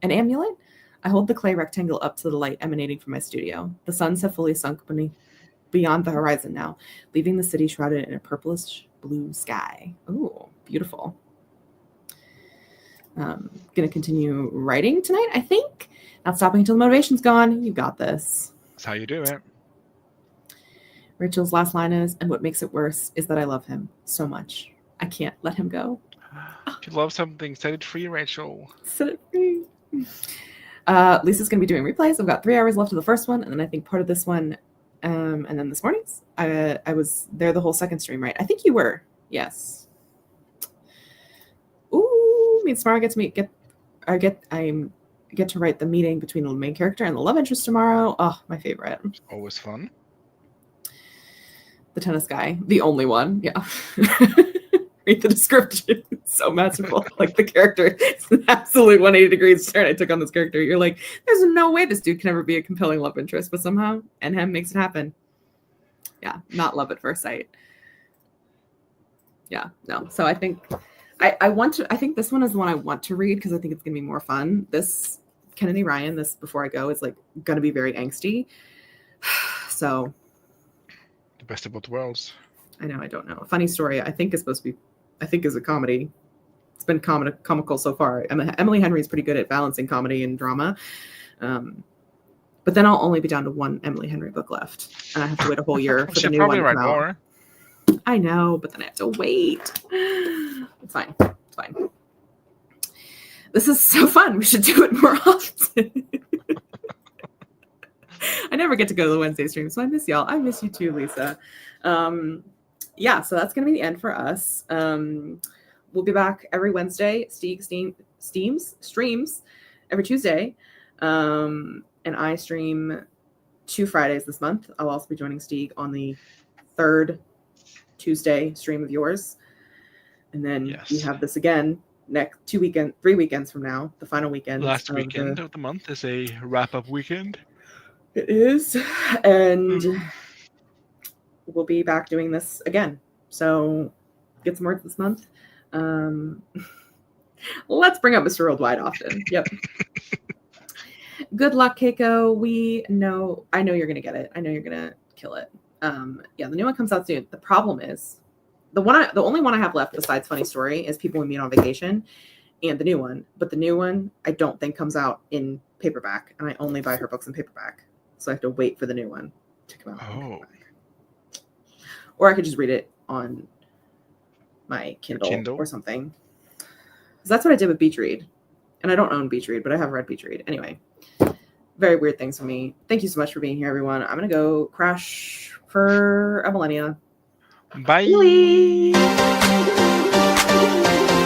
An amulet? I hold the clay rectangle up to the light emanating from my studio. The suns have fully sunk beyond the horizon now, leaving the city shrouded in a purplish blue sky. Ooh, beautiful. Gonna continue writing tonight, I think. Not stopping until the motivation's gone. You got this. That's how you do it. Rachel's last line is, and what makes it worse is that I love him so much. I can't let him go. If you love something, set it free, Rachel. Set it free. Lisa's going to be doing replays. I've got 3 hours left of the first one, and then I think part of this one, and then this morning's. I was there the whole second stream, right? I think you were. Yes. Ooh, me and Samara I get to write the meeting between the main character and the love interest tomorrow. Oh, my favorite. Always fun. The tennis guy, the only one. Yeah. Read the description. It's so masterful. Like the character, it's an absolute 180 degrees turn I took on this character. You're like, there's no way this dude can ever be a compelling love interest, but somehow NHEM makes it happen. Yeah, not love at first sight. Yeah, no. So I think I think this one is the one I want to read because I think it's gonna be more fun. This Kennedy Ryan, this Before I Go, is like gonna be very angsty. So The best of both worlds. I know, I don't know. A funny story, I think is a comedy. It's been comical so far. Emily Henry is pretty good at balancing comedy and drama. But then I'll only be down to one Emily Henry book left. And I have to wait a whole year for the new one to write come out. more. I know, but then I have to wait. It's fine. It's fine. This is so fun. We should do it more often. I never get to go to the Wednesday stream, so I miss y'all. I miss you too, Lisa. Yeah, so that's going to be the end for us. We'll be back every Wednesday. Streams every Tuesday. And I stream 2 Fridays this month. I'll also be joining Stieg on the 3rd Tuesday stream of yours. And then we have this again next 3 weekends from now, the final weekend. Last weekend of the month is a wrap-up weekend. It is. And we'll be back doing this again. So get some words this month. Let's bring up Mr. Worldwide often. Yep. Good luck, Keiko. I know you're going to get it. I know you're going to kill it. Yeah, the new one comes out soon. The problem is the only one I have left besides Funny Story is People We Meet on Vacation, and the new one. But the new one I don't think comes out in paperback, and I only buy her books in paperback, so I have to wait for the new one to come out. In paperback. Or I could just read it on my Kindle or something. Because that's what I did with Beach Read. And I don't own Beach Read, but I have read Beach Read. Anyway, very weird things for me. Thank you so much for being here, everyone. I'm going to go crash for a millennia. Bye. Bye.